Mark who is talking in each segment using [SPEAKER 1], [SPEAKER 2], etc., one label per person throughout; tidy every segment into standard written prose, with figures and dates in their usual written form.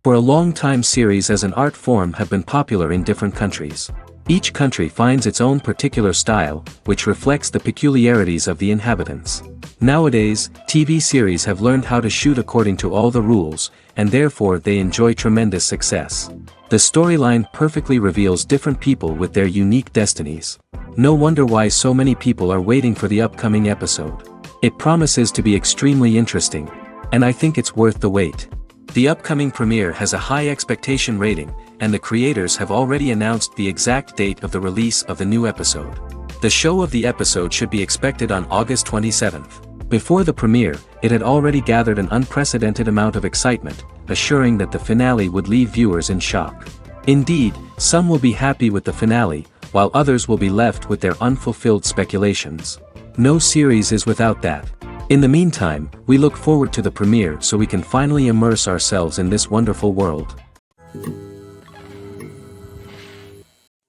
[SPEAKER 1] For a long time, series as an art form have been popular in different countries. Each country finds its own particular style, which reflects the peculiarities of the inhabitants. Nowadays, TV series have learned how to shoot according to all the rules, and therefore they enjoy tremendous success. The storyline perfectly reveals different people with their unique destinies. No wonder why so many people are waiting for the upcoming episode. It promises to be extremely interesting, and I think it's worth the wait. The upcoming premiere has a high expectation rating, and the creators have already announced the exact date of the release of the new episode. The show of the episode should be expected on August 27th. Before the premiere, it had already gathered an unprecedented amount of excitement, assuring that the finale would leave viewers in shock. Indeed, some will be happy with the finale, while others will be left with their unfulfilled speculations. No series is without that. In the meantime, we look forward to the premiere so we can finally immerse ourselves in this wonderful world.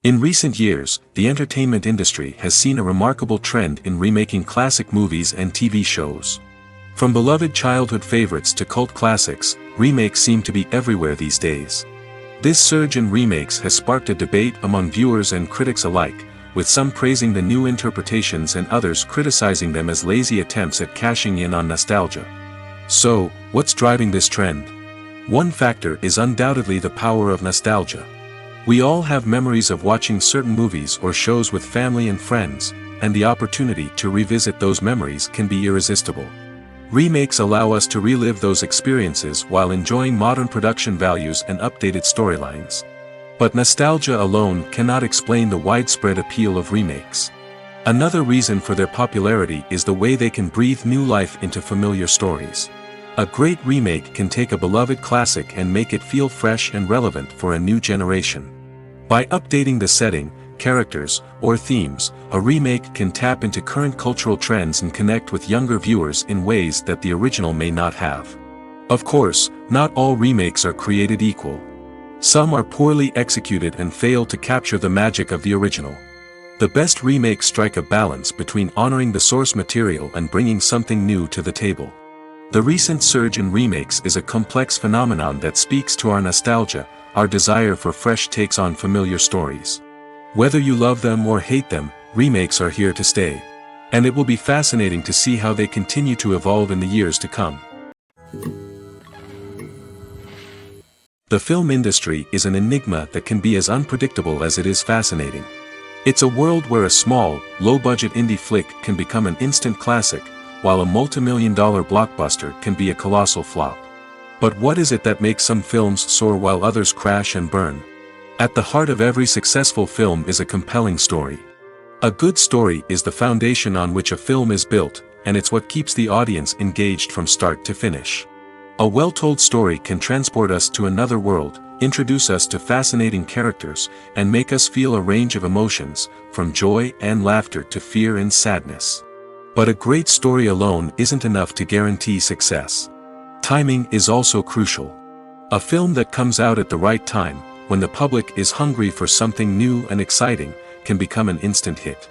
[SPEAKER 1] In recent years, the entertainment industry has seen a remarkable trend in remaking classic movies and TV shows. From beloved childhood favorites to cult classics, remakes seem to be everywhere these days. This surge in remakes has sparked a debate among viewers and critics alike, with some praising the new interpretations and others criticizing them as lazy attempts at cashing in on nostalgia. So, what's driving this trend? One factor is undoubtedly the power of nostalgia. We all have memories of watching certain movies or shows with family and friends, and the opportunity to revisit those memories can be irresistible. Remakes allow us to relive those experiences while enjoying modern production values and updated storylines. But nostalgia alone cannot explain the widespread appeal of remakes. Another reason for their popularity is the way they can breathe new life into familiar stories. A great remake can take a beloved classic and make it feel fresh and relevant for a new generation. By updating the setting, characters, or themes, a remake can tap into current cultural trends and connect with younger viewers in ways that the original may not have. Of course, not all remakes are created equal. Some are poorly executed and fail to capture the magic of the original. The best remakes strike a balance between honoring the source material and bringing something new to the table. The recent surge in remakes is a complex phenomenon that speaks to our nostalgia, our desire for fresh takes on familiar stories. Whether you love them or hate them, remakes are here to stay. And it will be fascinating to see how they continue to evolve in the years to come. The film industry is an enigma that can be as unpredictable as it is fascinating. It's a world where a small, low-budget indie flick can become an instant classic, while a multi-million-dollar blockbuster can be a colossal flop. But what is it that makes some films soar while others crash and burn? At the heart of every successful film is a compelling story. A good story is the foundation on which a film is built, and it's what keeps the audience engaged from start to finish. A well-told story can transport us to another world, introduce us to fascinating characters, and make us feel a range of emotions, from joy and laughter to fear and sadness. But a great story alone isn't enough to guarantee success. Timing is also crucial. A film that comes out at the right time, when the public is hungry for something new and exciting, can become an instant hit.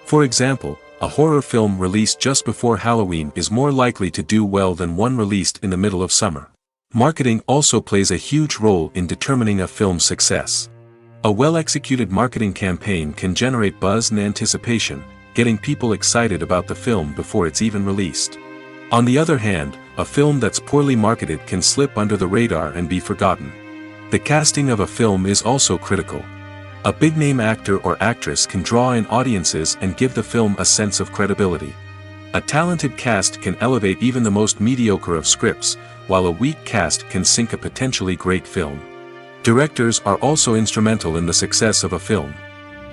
[SPEAKER 1] For example, a horror film released just before Halloween is more likely to do well than one released in the middle of summer. Marketing also plays a huge role in determining a film's success. A well-executed marketing campaign can generate buzz and anticipation, getting people excited about the film before it's even released. On the other hand, a film that's poorly marketed can slip under the radar and be forgotten. The casting of a film is also critical. A big-name actor or actress can draw in audiences and give the film a sense of credibility. A talented cast can elevate even the most mediocre of scripts, while a weak cast can sink a potentially great film. Directors are also instrumental in the success of a film.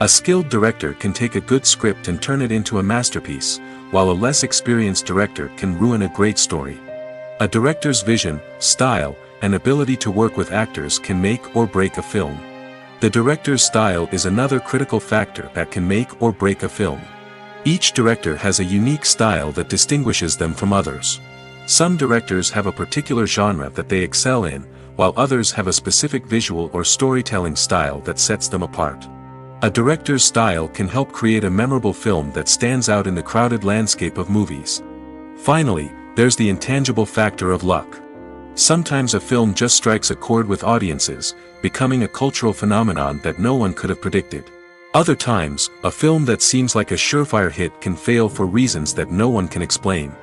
[SPEAKER 1] A skilled director can take a good script and turn it into a masterpiece, while a less experienced director can ruin a great story. A director's vision, style, and ability to work with actors can make or break a film. The director's style is another critical factor that can make or break a film. Each director has a unique style that distinguishes them from others. Some directors have a particular genre that they excel in, while others have a specific visual or storytelling style that sets them apart. A director's style can help create a memorable film that stands out in the crowded landscape of movies. Finally, there's the intangible factor of luck. Sometimes a film just strikes a chord with audiences, becoming a cultural phenomenon that no one could have predicted. Other times, a film that seems like a surefire hit can fail for reasons that no one can explain.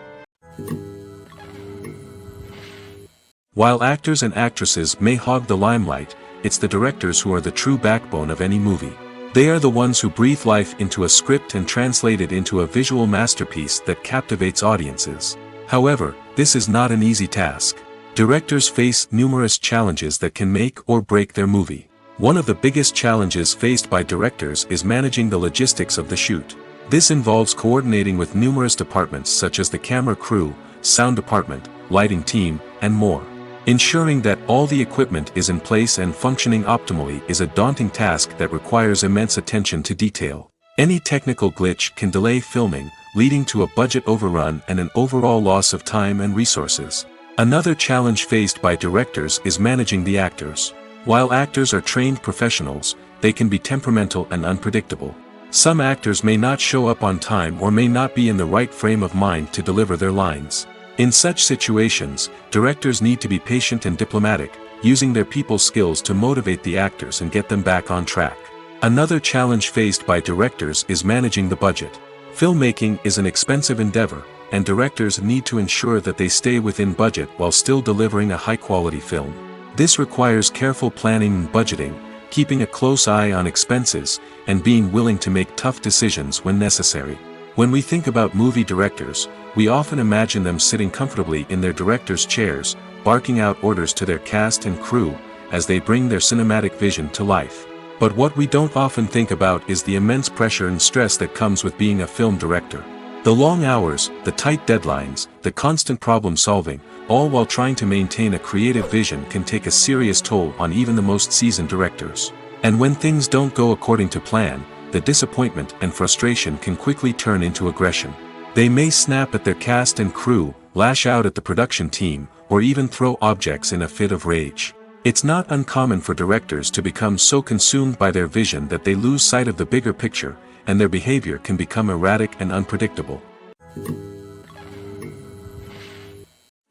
[SPEAKER 1] While actors and actresses may hog the limelight, it's the directors who are the true backbone of any movie. They are the ones who breathe life into a script and translate it into a visual masterpiece that captivates audiences. However, this is not an easy task. Directors face numerous challenges that can make or break their movie. One of the biggest challenges faced by directors is managing the logistics of the shoot. This involves coordinating with numerous departments such as the camera crew, sound department, lighting team, and more. Ensuring that all the equipment is in place and functioning optimally is a daunting task that requires immense attention to detail. Any technical glitch can delay filming, leading to a budget overrun and an overall loss of time and resources. Another challenge faced by directors is managing the actors. While actors are trained professionals, they can be temperamental and unpredictable. Some actors may not show up on time or may not be in the right frame of mind to deliver their lines. In such situations, directors need to be patient and diplomatic, using their people skills to motivate the actors and get them back on track. Another challenge faced by directors is managing the budget. Filmmaking is an expensive endeavor, and directors need to ensure that they stay within budget while still delivering a high-quality film. This requires careful planning and budgeting, keeping a close eye on expenses, and being willing to make tough decisions when necessary. When we think about movie directors, we often imagine them sitting comfortably in their director's chairs, barking out orders to their cast and crew, as they bring their cinematic vision to life. But what we don't often think about is the immense pressure and stress that comes with being a film director. The long hours, the tight deadlines, the constant problem solving, all while trying to maintain a creative vision can take a serious toll on even the most seasoned directors. And when things don't go according to plan, the disappointment and frustration can quickly turn into aggression. They may snap at their cast and crew, lash out at the production team, or even throw objects in a fit of rage. It's not uncommon for directors to become so consumed by their vision that they lose sight of the bigger picture, and their behavior can become erratic and unpredictable.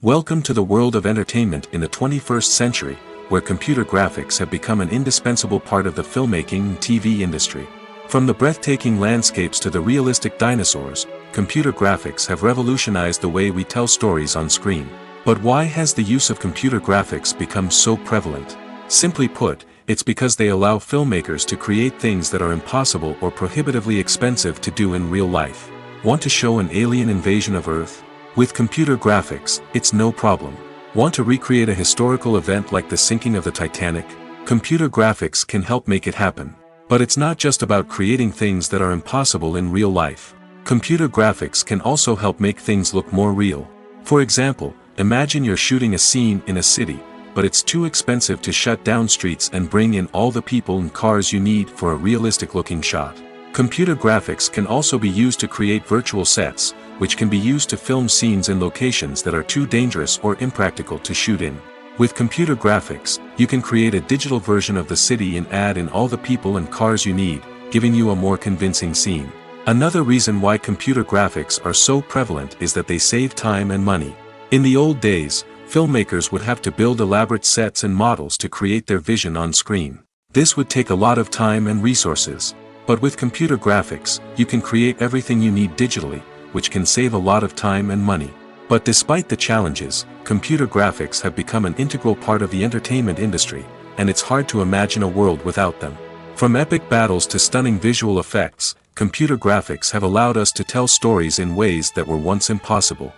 [SPEAKER 1] Welcome to the world of entertainment in the 21st century, where computer graphics have become an indispensable part of the filmmaking and TV industry. From the breathtaking landscapes to the realistic dinosaurs, computer graphics have revolutionized the way we tell stories on screen. But why has the use of computer graphics become so prevalent? Simply put, it's because they allow filmmakers to create things that are impossible or prohibitively expensive to do in real life. Want to show an alien invasion of Earth? With computer graphics, it's no problem. Want to recreate a historical event like the sinking of the Titanic? Computer graphics can help make it happen. But it's not just about creating things that are impossible in real life. Computer graphics can also help make things look more real. For example, imagine you're shooting a scene in a city, but it's too expensive to shut down streets and bring in all the people and cars you need for a realistic-looking shot. Computer graphics can also be used to create virtual sets, which can be used to film scenes in locations that are too dangerous or impractical to shoot in. With computer graphics, you can create a digital version of the city and add in all the people and cars you need, giving you a more convincing scene. Another reason why computer graphics are so prevalent is that they save time and money. In the old days, filmmakers would have to build elaborate sets and models to create their vision on screen. This would take a lot of time and resources. But with computer graphics, you can create everything you need digitally, which can save a lot of time and money. But despite the challenges, computer graphics have become an integral part of the entertainment industry, and it's hard to imagine a world without them. From epic battles to stunning visual effects, computer graphics have allowed us to tell stories in ways that were once impossible.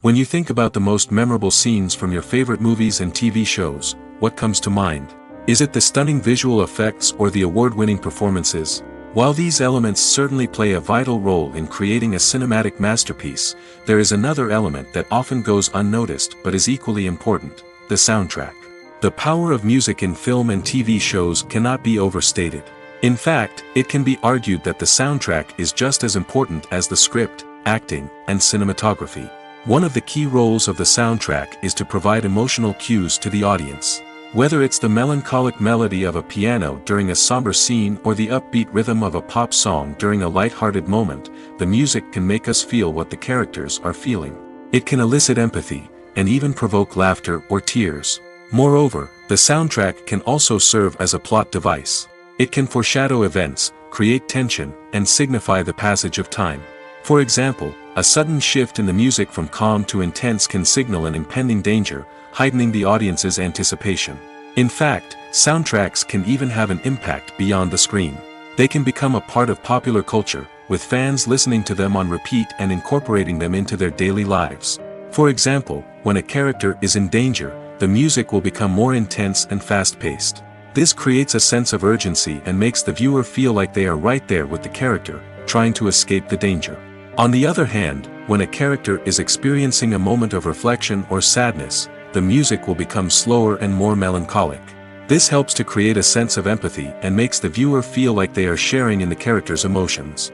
[SPEAKER 1] When you think about the most memorable scenes from your favorite movies and TV shows, what comes to mind? Is it the stunning visual effects or the award-winning performances? While these elements certainly play a vital role in creating a cinematic masterpiece, there is another element that often goes unnoticed but is equally important: the soundtrack. The power of music in film and TV shows cannot be overstated. In fact, it can be argued that the soundtrack is just as important as the script, acting, and cinematography. One of the key roles of the soundtrack is to provide emotional cues to the audience. Whether it's the melancholic melody of a piano during a somber scene or the upbeat rhythm of a pop song during a light-hearted moment, the music can make us feel what the characters are feeling. It can elicit empathy, and even provoke laughter or tears. Moreover, the soundtrack can also serve as a plot device. It can foreshadow events, create tension, and signify the passage of time. For example, a sudden shift in the music from calm to intense can signal an impending danger, heightening the audience's anticipation. In fact, soundtracks can even have an impact beyond the screen. They can become a part of popular culture, with fans listening to them on repeat and incorporating them into their daily lives. For example, when a character is in danger, the music will become more intense and fast-paced. This creates a sense of urgency and makes the viewer feel like they are right there with the character, trying to escape the danger. On the other hand, when a character is experiencing a moment of reflection or sadness, the music will become slower and more melancholic. This helps to create a sense of empathy and makes the viewer feel like they are sharing in the character's emotions.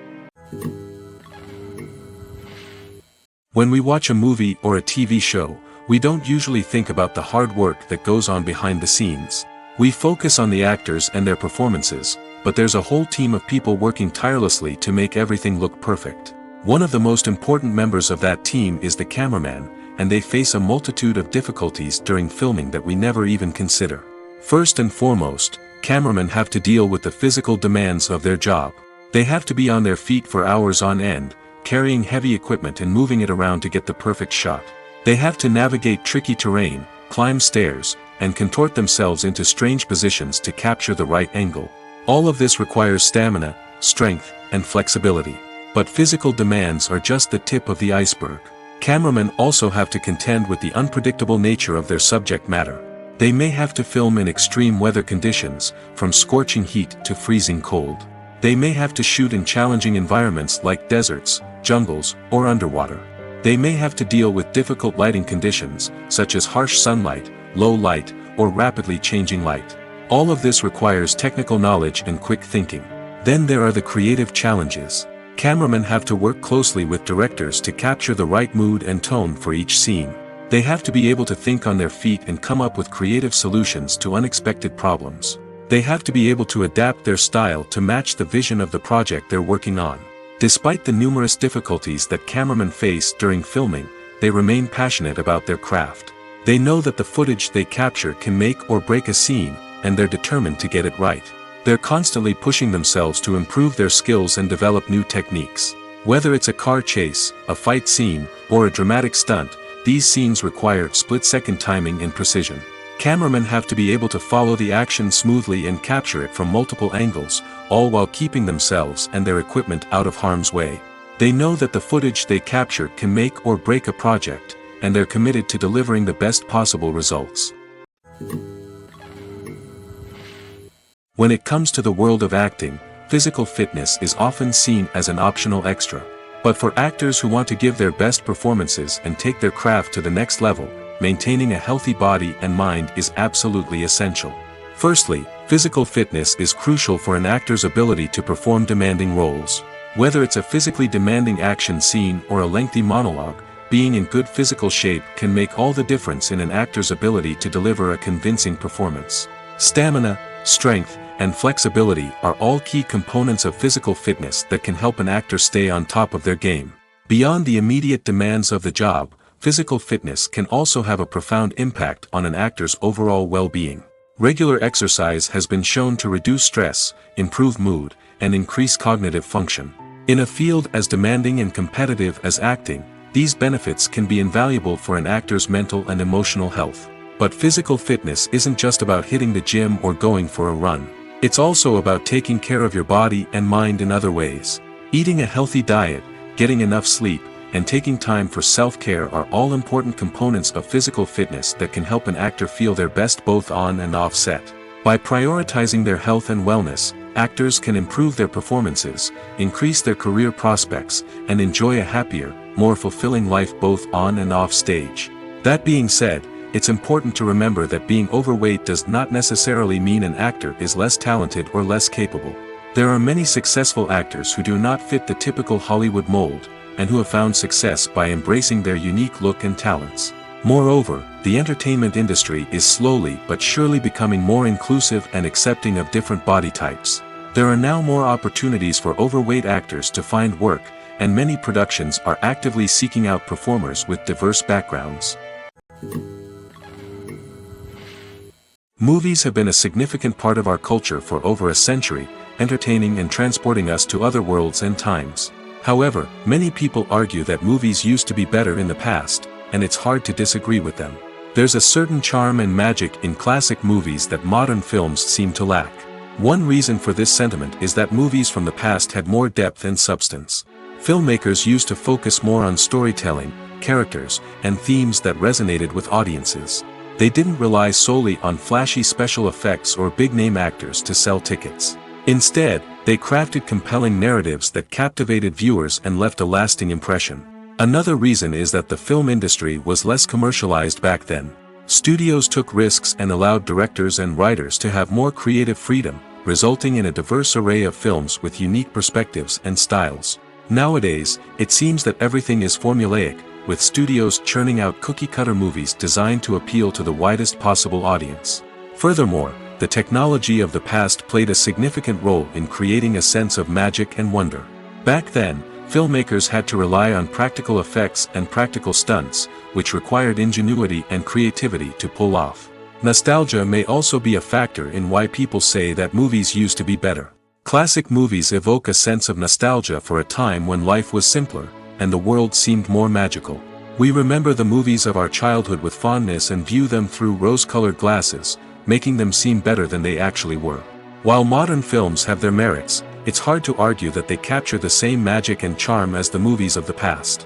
[SPEAKER 1] When we watch a movie or a TV show, we don't usually think about the hard work that goes on behind the scenes. We focus on the actors and their performances, but there's a whole team of people working tirelessly to make everything look perfect. One of the most important members of that team is the cameraman, and they face a multitude of difficulties during filming that we never even consider. First and foremost, cameramen have to deal with the physical demands of their job. They have to be on their feet for hours on end, carrying heavy equipment and moving it around to get the perfect shot. They have to navigate tricky terrain, climb stairs, and contort themselves into strange positions to capture the right angle. All of this requires stamina, strength, and flexibility. But physical demands are just the tip of the iceberg. Cameramen also have to contend with the unpredictable nature of their subject matter. They may have to film in extreme weather conditions, from scorching heat to freezing cold. They may have to shoot in challenging environments like deserts, jungles, or underwater. They may have to deal with difficult lighting conditions, such as harsh sunlight, low light, or rapidly changing light. All of this requires technical knowledge and quick thinking. Then there are the creative challenges. Cameramen have to work closely with directors to capture the right mood and tone for each scene. They have to be able to think on their feet and come up with creative solutions to unexpected problems. They have to be able to adapt their style to match the vision of the project they're working on. Despite the numerous difficulties that cameramen face during filming, they remain passionate about their craft. They know that the footage they capture can make or break a scene, and they're determined to get it right. They're constantly pushing themselves to improve their skills and develop new techniques. Whether it's a car chase, a fight scene, or a dramatic stunt, these scenes require split-second timing and precision. Cameramen have to be able to follow the action smoothly and capture it from multiple angles, all while keeping themselves and their equipment out of harm's way. They know that the footage they capture can make or break a project, and they're committed to delivering the best possible results. When it comes to the world of acting, physical fitness is often seen as an optional extra. But for actors who want to give their best performances and take their craft to the next level, maintaining a healthy body and mind is absolutely essential. Firstly, physical fitness is crucial for an actor's ability to perform demanding roles. Whether it's a physically demanding action scene or a lengthy monologue, being in good physical shape can make all the difference in an actor's ability to deliver a convincing performance. Stamina, strength, and flexibility are all key components of physical fitness that can help an actor stay on top of their game. Beyond the immediate demands of the job, physical fitness can also have a profound impact on an actor's overall well-being. Regular exercise has been shown to reduce stress, improve mood, and increase cognitive function. In a field as demanding and competitive as acting, these benefits can be invaluable for an actor's mental and emotional health. But physical fitness isn't just about hitting the gym or going for a run. It's also about taking care of your body and mind in other ways. Eating a healthy diet, getting enough sleep, and taking time for self-care are all important components of physical fitness that can help an actor feel their best both on and off set. By prioritizing their health and wellness, actors can improve their performances, increase their career prospects, and enjoy a happier, more fulfilling life both on and off stage. That being said, it's important to remember that being overweight does not necessarily mean an actor is less talented or less capable. There are many successful actors who do not fit the typical Hollywood mold, and who have found success by embracing their unique look and talents. Moreover, the entertainment industry is slowly but surely becoming more inclusive and accepting of different body types. There are now more opportunities for overweight actors to find work, and many productions are actively seeking out performers with diverse backgrounds. Movies have been a significant part of our culture for over a century, entertaining and transporting us to other worlds and times. However, many people argue that movies used to be better in the past, and it's hard to disagree with them. There's a certain charm and magic in classic movies that modern films seem to lack. One reason for this sentiment is that movies from the past had more depth and substance. Filmmakers used to focus more on storytelling, characters, and themes that resonated with audiences. They didn't rely solely on flashy special effects or big-name actors to sell tickets. Instead, they crafted compelling narratives that captivated viewers and left a lasting impression. Another reason is that the film industry was less commercialized back then. Studios took risks and allowed directors and writers to have more creative freedom, resulting in a diverse array of films with unique perspectives and styles. Nowadays, it seems that everything is formulaic, with studios churning out cookie-cutter movies designed to appeal to the widest possible audience. Furthermore, the technology of the past played a significant role in creating a sense of magic and wonder. Back then, filmmakers had to rely on practical effects and practical stunts, which required ingenuity and creativity to pull off. Nostalgia may also be a factor in why people say that movies used to be better. Classic movies evoke a sense of nostalgia for a time when life was simpler, and the world seemed more magical. We remember the movies of our childhood with fondness and view them through rose-colored glasses, making them seem better than they actually were. While modern films have their merits, it's hard to argue that they capture the same magic and charm as the movies of the past.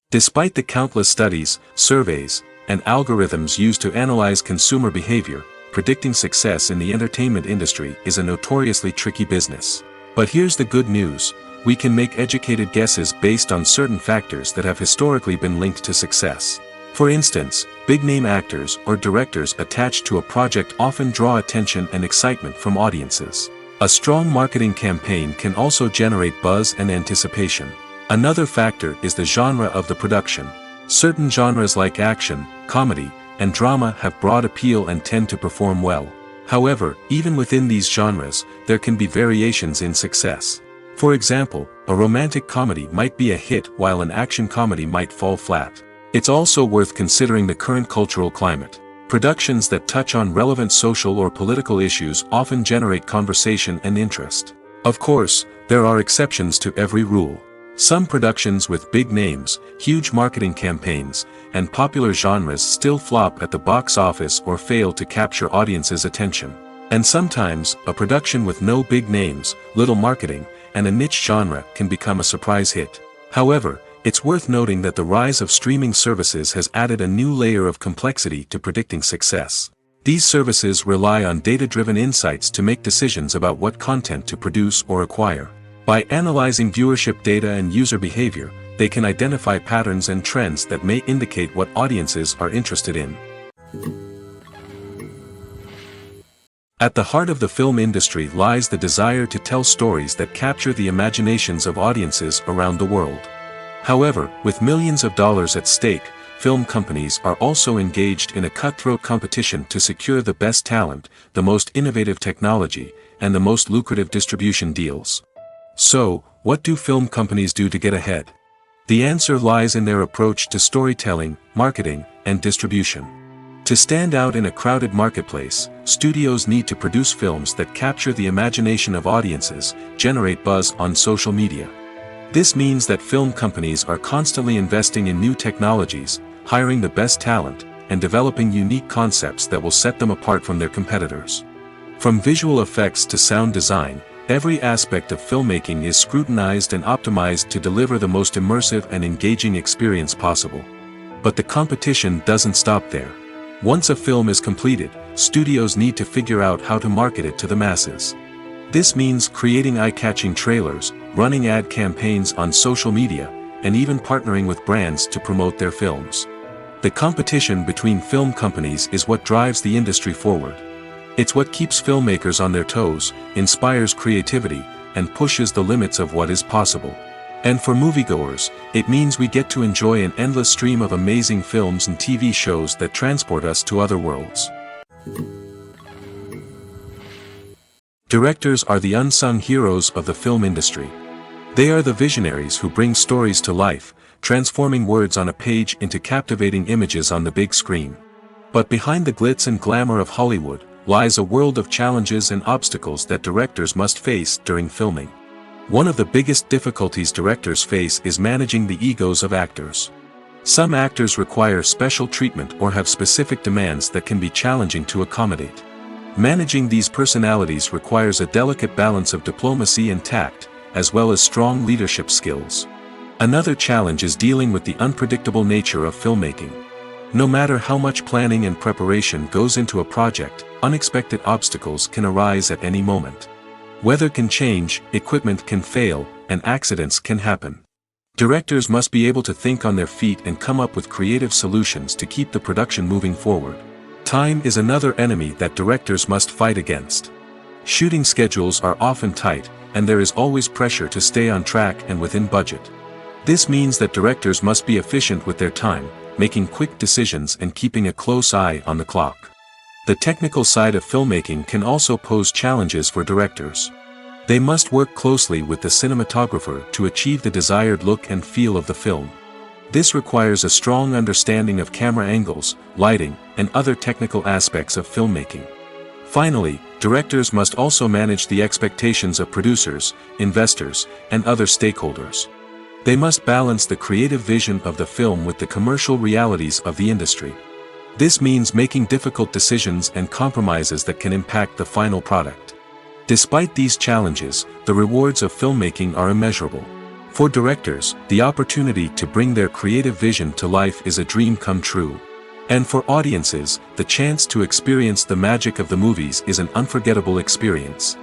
[SPEAKER 1] Despite the countless studies, surveys, and algorithms used to analyze consumer behavior, predicting success in the entertainment industry is a notoriously tricky business. But here's the good news: we can make educated guesses based on certain factors that have historically been linked to success. For instance, big-name actors or directors attached to a project often draw attention and excitement from audiences. A strong marketing campaign can also generate buzz and anticipation. Another factor is the genre of the production. Certain genres like action, comedy, and drama have broad appeal and tend to perform well. However, even within these genres, there can be variations in success. For example, a romantic comedy might be a hit while an action comedy might fall flat. It's also worth considering the current cultural climate. Productions that touch on relevant social or political issues often generate conversation and interest. Of course, there are exceptions to every rule. Some productions with big names, huge marketing campaigns, and popular genres still flop at the box office or fail to capture audiences' attention. And sometimes, a production with no big names, little marketing, and a niche genre can become a surprise hit. However, it's worth noting that the rise of streaming services has added a new layer of complexity to predicting success. These services rely on data-driven insights to make decisions about what content to produce or acquire. By analyzing viewership data and user behavior, they can identify patterns and trends that may indicate what audiences are interested in. At the heart of the film industry lies the desire to tell stories that capture the imaginations of audiences around the world. However, with millions of dollars at stake, film companies are also engaged in a cutthroat competition to secure the best talent, the most innovative technology, and the most lucrative distribution deals. So, what do film companies do to get ahead? The answer lies in their approach to storytelling, marketing, and distribution. To stand out in a crowded marketplace, studios need to produce films that capture the imagination of audiences, generate buzz on social media. This means that film companies are constantly investing in new technologies, hiring the best talent, and developing unique concepts that will set them apart from their competitors. From visual effects to sound design, every aspect of filmmaking is scrutinized and optimized to deliver the most immersive and engaging experience possible. But the competition doesn't stop there. Once a film is completed, studios need to figure out how to market it to the masses. This means creating eye-catching trailers, running ad campaigns on social media, and even partnering with brands to promote their films. The competition between film companies is what drives the industry forward. It's what keeps filmmakers on their toes, inspires creativity, and pushes the limits of what is possible. And for moviegoers, it means we get to enjoy an endless stream of amazing films and TV shows that transport us to other worlds. Directors are the unsung heroes of the film industry. They are the visionaries who bring stories to life, transforming words on a page into captivating images on the big screen. But behind the glitz and glamour of Hollywood lies a world of challenges and obstacles that directors must face during filming. One of the biggest difficulties directors face is managing the egos of actors. Some actors require special treatment or have specific demands that can be challenging to accommodate. Managing these personalities requires a delicate balance of diplomacy and tact, as well as strong leadership skills. Another challenge is dealing with the unpredictable nature of filmmaking. No matter how much planning and preparation goes into a project, unexpected obstacles can arise at any moment. Weather can change, equipment can fail, and accidents can happen. Directors must be able to think on their feet and come up with creative solutions to keep the production moving forward. Time is another enemy that directors must fight against. Shooting schedules are often tight, and there is always pressure to stay on track and within budget. This means that directors must be efficient with their time, making quick decisions and keeping a close eye on the clock. The technical side of filmmaking can also pose challenges for directors. They must work closely with the cinematographer to achieve the desired look and feel of the film. This requires a strong understanding of camera angles, lighting, and other technical aspects of filmmaking. Finally, directors must also manage the expectations of producers, investors, and other stakeholders. They must balance the creative vision of the film with the commercial realities of the industry. This means making difficult decisions and compromises that can impact the final product. Despite these challenges, the rewards of filmmaking are immeasurable. For directors, the opportunity to bring their creative vision to life is a dream come true. And for audiences, the chance to experience the magic of the movies is an unforgettable experience.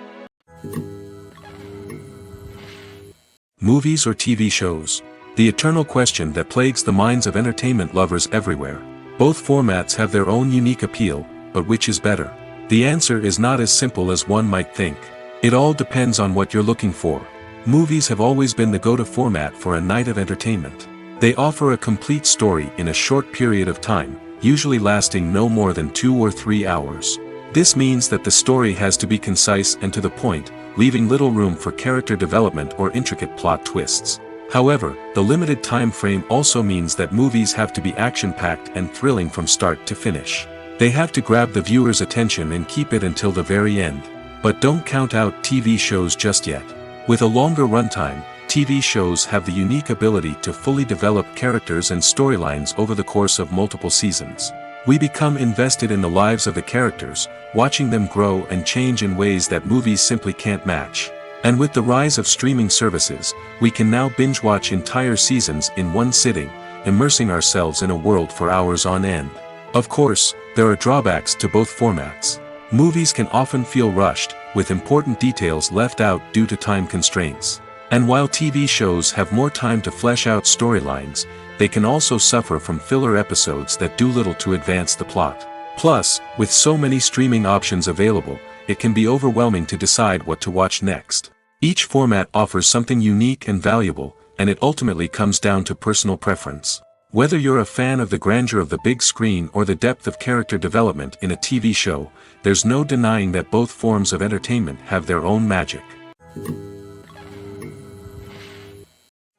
[SPEAKER 1] Movies or TV shows? The eternal question that plagues the minds of entertainment lovers everywhere. Both formats have their own unique appeal, but which is better? The answer is not as simple as one might think. It all depends on what you're looking for. Movies have always been the go-to format for a night of entertainment. They offer a complete story in a short period of time, usually lasting no more than 2 or 3 hours. This means that the story has to be concise and to the point, leaving little room for character development or intricate plot twists. However, the limited time frame also means that movies have to be action-packed and thrilling from start to finish. They have to grab the viewer's attention and keep it until the very end. But don't count out TV shows just yet. With a longer runtime, TV shows have the unique ability to fully develop characters and storylines over the course of multiple seasons. We become invested in the lives of the characters, watching them grow and change in ways that movies simply can't match. And with the rise of streaming services, we can now binge-watch entire seasons in one sitting, immersing ourselves in a world for hours on end. Of course, there are drawbacks to both formats. Movies can often feel rushed, with important details left out due to time constraints. And while TV shows have more time to flesh out storylines, they can also suffer from filler episodes that do little to advance the plot. Plus, with so many streaming options available, it can be overwhelming to decide what to watch next. Each format offers something unique and valuable, and it ultimately comes down to personal preference. Whether you're a fan of the grandeur of the big screen or the depth of character development in a TV show, there's no denying that both forms of entertainment have their own magic.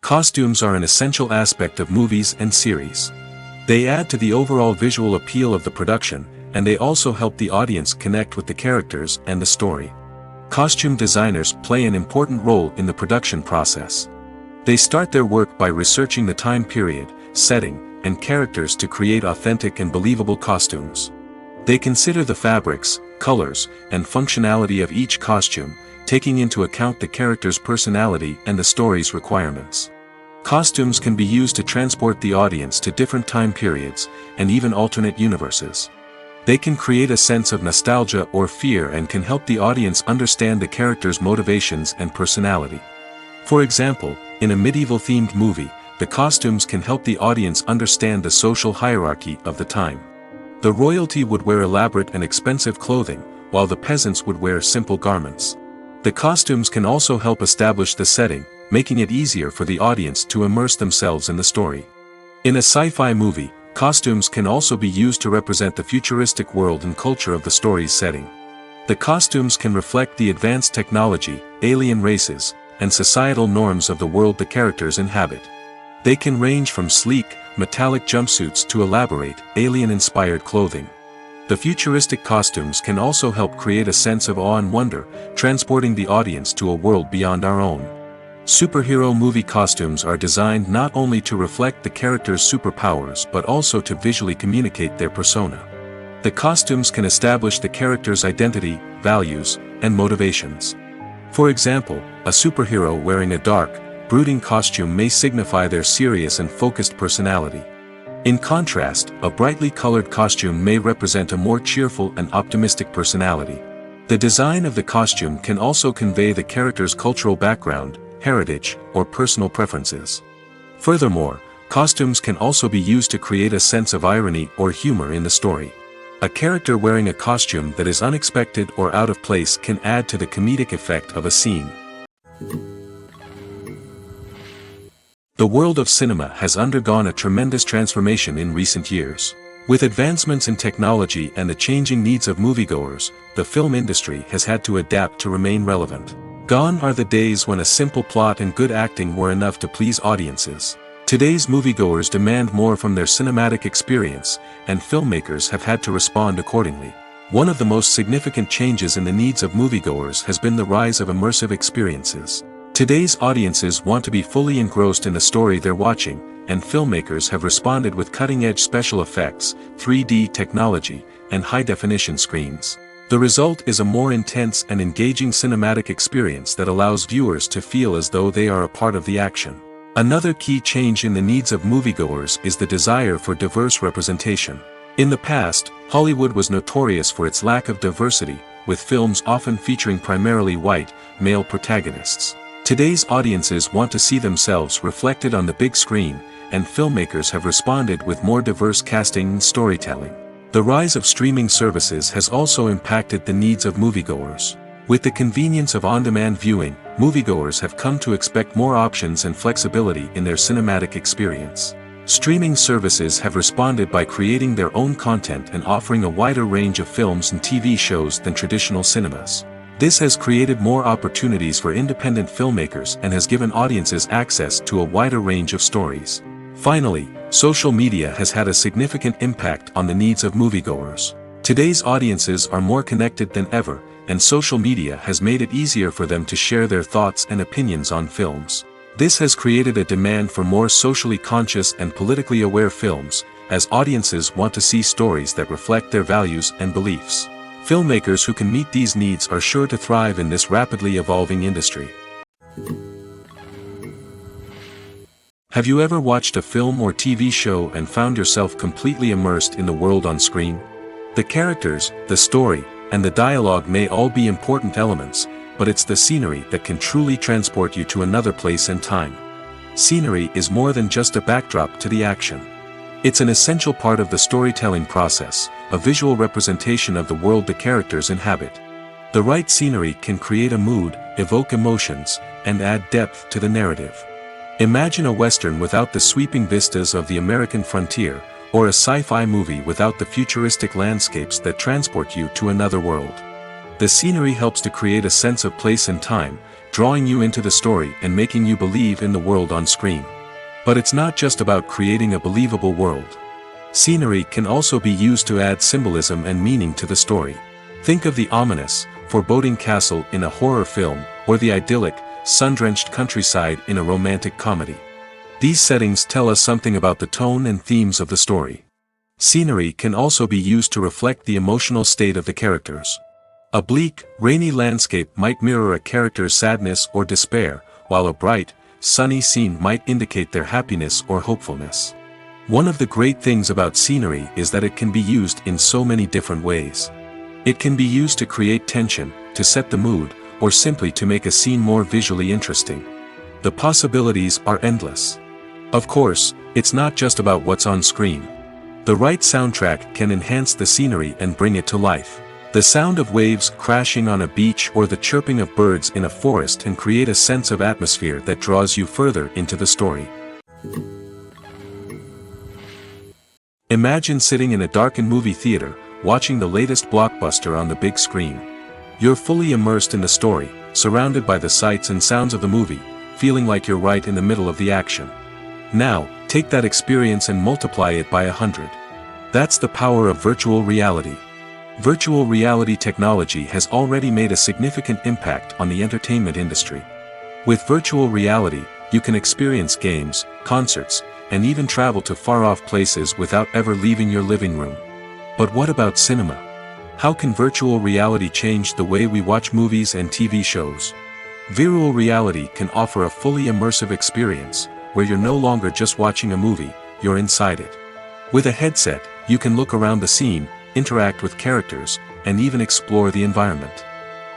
[SPEAKER 1] Costumes are an essential aspect of movies and series. They add to the overall visual appeal of the production, and they also help the audience connect with the characters and the story. Costume designers play an important role in the production process. They start their work by researching the time period, setting, and characters to create authentic and believable costumes. They consider the fabrics, colors, and functionality of each costume, taking into account the character's personality and the story's requirements. Costumes can be used to transport the audience to different time periods, and even alternate universes. They can create a sense of nostalgia or fear and can help the audience understand the character's motivations and personality. For example, in a medieval-themed movie, the costumes can help the audience understand the social hierarchy of the time. The royalty would wear elaborate and expensive clothing, while the peasants would wear simple garments. The costumes can also help establish the setting, making it easier for the audience to immerse themselves in the story. In a sci-fi movie, costumes can also be used to represent the futuristic world and culture of the story's setting. The costumes can reflect the advanced technology, alien races, and societal norms of the world the characters inhabit. They can range from sleek, metallic jumpsuits to elaborate, alien-inspired clothing. The futuristic costumes can also help create a sense of awe and wonder, transporting the audience to a world beyond our own. Superhero movie costumes are designed not only to reflect the character's superpowers but also to visually communicate their persona. The costumes can establish the character's identity, values, and motivations. For example, a superhero wearing a dark, brooding costume may signify their serious and focused personality. In contrast, a brightly colored costume may represent a more cheerful and optimistic personality. The design of the costume can also convey the character's cultural background, heritage, or personal preferences. Furthermore, costumes can also be used to create a sense of irony or humor in the story. A character wearing a costume that is unexpected or out of place can add to the comedic effect of a scene. The world of cinema has undergone a tremendous transformation in recent years. With advancements in technology and the changing needs of moviegoers, the film industry has had to adapt to remain relevant. Gone are the days when a simple plot and good acting were enough to please audiences. Today's moviegoers demand more from their cinematic experience, and filmmakers have had to respond accordingly. One of the most significant changes in the needs of moviegoers has been the rise of immersive experiences. Today's audiences want to be fully engrossed in the story they're watching, and filmmakers have responded with cutting-edge special effects, 3D technology, and high-definition screens. The result is a more intense and engaging cinematic experience that allows viewers to feel as though they are a part of the action. Another key change in the needs of moviegoers is the desire for diverse representation. In the past, Hollywood was notorious for its lack of diversity, with films often featuring primarily white, male protagonists. Today's audiences want to see themselves reflected on the big screen, and filmmakers have responded with more diverse casting and storytelling. The rise of streaming services has also impacted the needs of moviegoers. With the convenience of on-demand viewing, moviegoers have come to expect more options and flexibility in their cinematic experience. Streaming services have responded by creating their own content and offering a wider range of films and TV shows than traditional cinemas. This has created more opportunities for independent filmmakers and has given audiences access to a wider range of stories. Finally, social media has had a significant impact on the needs of moviegoers. Today's audiences are more connected than ever, and social media has made it easier for them to share their thoughts and opinions on films. This has created a demand for more socially conscious and politically aware films, as audiences want to see stories that reflect their values and beliefs. Filmmakers who can meet these needs are sure to thrive in this rapidly evolving industry. Have you ever watched a film or TV show and found yourself completely immersed in the world on screen? The characters, the story, and the dialogue may all be important elements, but it's the scenery that can truly transport you to another place and time. Scenery is more than just a backdrop to the action. It's an essential part of the storytelling process, a visual representation of the world the characters inhabit. The right scenery can create a mood, evoke emotions, and add depth to the narrative. Imagine a Western without the sweeping vistas of the American frontier, or a sci-fi movie without the futuristic landscapes that transport you to another world. The scenery helps to create a sense of place and time, drawing you into the story and making you believe in the world on screen. But it's not just about creating a believable world. Scenery can also be used to add symbolism and meaning to the story. Think of the ominous, foreboding castle in a horror film, or the idyllic, sun-drenched countryside in a romantic comedy. These settings tell us something about the tone and themes of the story. Scenery can also be used to reflect the emotional state of the characters. A bleak, rainy landscape might mirror a character's sadness or despair, while a bright, sunny scene might indicate their happiness or hopefulness. One of the great things about scenery is that it can be used in so many different ways. It can be used to create tension, to set the mood, or simply to make a scene more visually interesting. The possibilities are endless. Of course, it's not just about what's on screen. The right soundtrack can enhance the scenery and bring it to life. The sound of waves crashing on a beach or the chirping of birds in a forest can create a sense of atmosphere that draws you further into the story. Imagine sitting in a darkened movie theater, watching the latest blockbuster on the big screen. You're fully immersed in the story, surrounded by the sights and sounds of the movie, feeling like you're right in the middle of the action. Now, take that experience and multiply it by 100. That's the power of virtual reality. Virtual reality technology has already made a significant impact on the entertainment industry. With virtual reality, you can experience games, concerts, and even travel to far-off places without ever leaving your living room. But what about cinema? How can virtual reality change the way we watch movies and TV shows? Virtual reality can offer a fully immersive experience, where you're no longer just watching a movie, you're inside it. With a headset, you can look around the scene, interact with characters, and even explore the environment.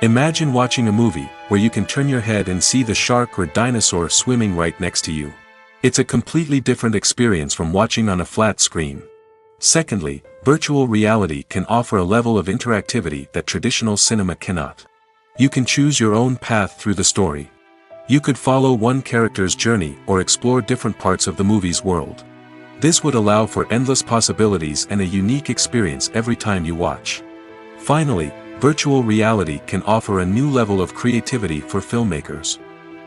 [SPEAKER 1] Imagine watching a movie, where you can turn your head and see the shark or dinosaur swimming right next to you. It's a completely different experience from watching on a flat screen. Secondly, virtual reality can offer a level of interactivity that traditional cinema cannot. You can choose your own path through the story. You could follow one character's journey or explore different parts of the movie's world. This would allow for endless possibilities and a unique experience every time you watch. Finally, virtual reality can offer a new level of creativity for filmmakers.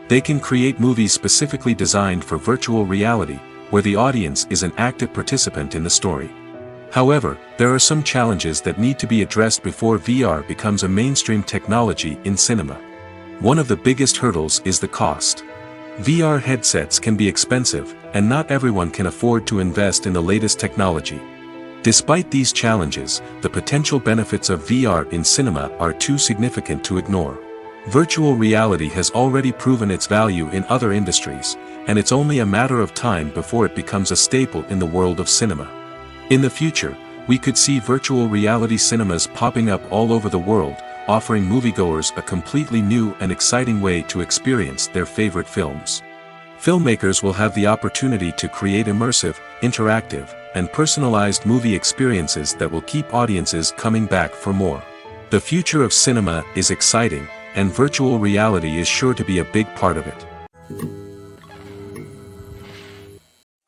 [SPEAKER 1] They can create movies specifically designed for virtual reality, where the audience is an active participant in the story. However, there are some challenges that need to be addressed before VR becomes a mainstream technology in cinema. One of the biggest hurdles is the cost. VR headsets can be expensive, and not everyone can afford to invest in the latest technology. Despite these challenges, the potential benefits of VR in cinema are too significant to ignore. Virtual reality has already proven its value in other industries, and it's only a matter of time before it becomes a staple in the world of cinema. In the future, we could see virtual reality cinemas popping up all over the world, offering moviegoers a completely new and exciting way to experience their favorite films. Filmmakers will have the opportunity to create immersive, interactive, and personalized movie experiences that will keep audiences coming back for more. The future of cinema is exciting, and virtual reality is sure to be a big part of it.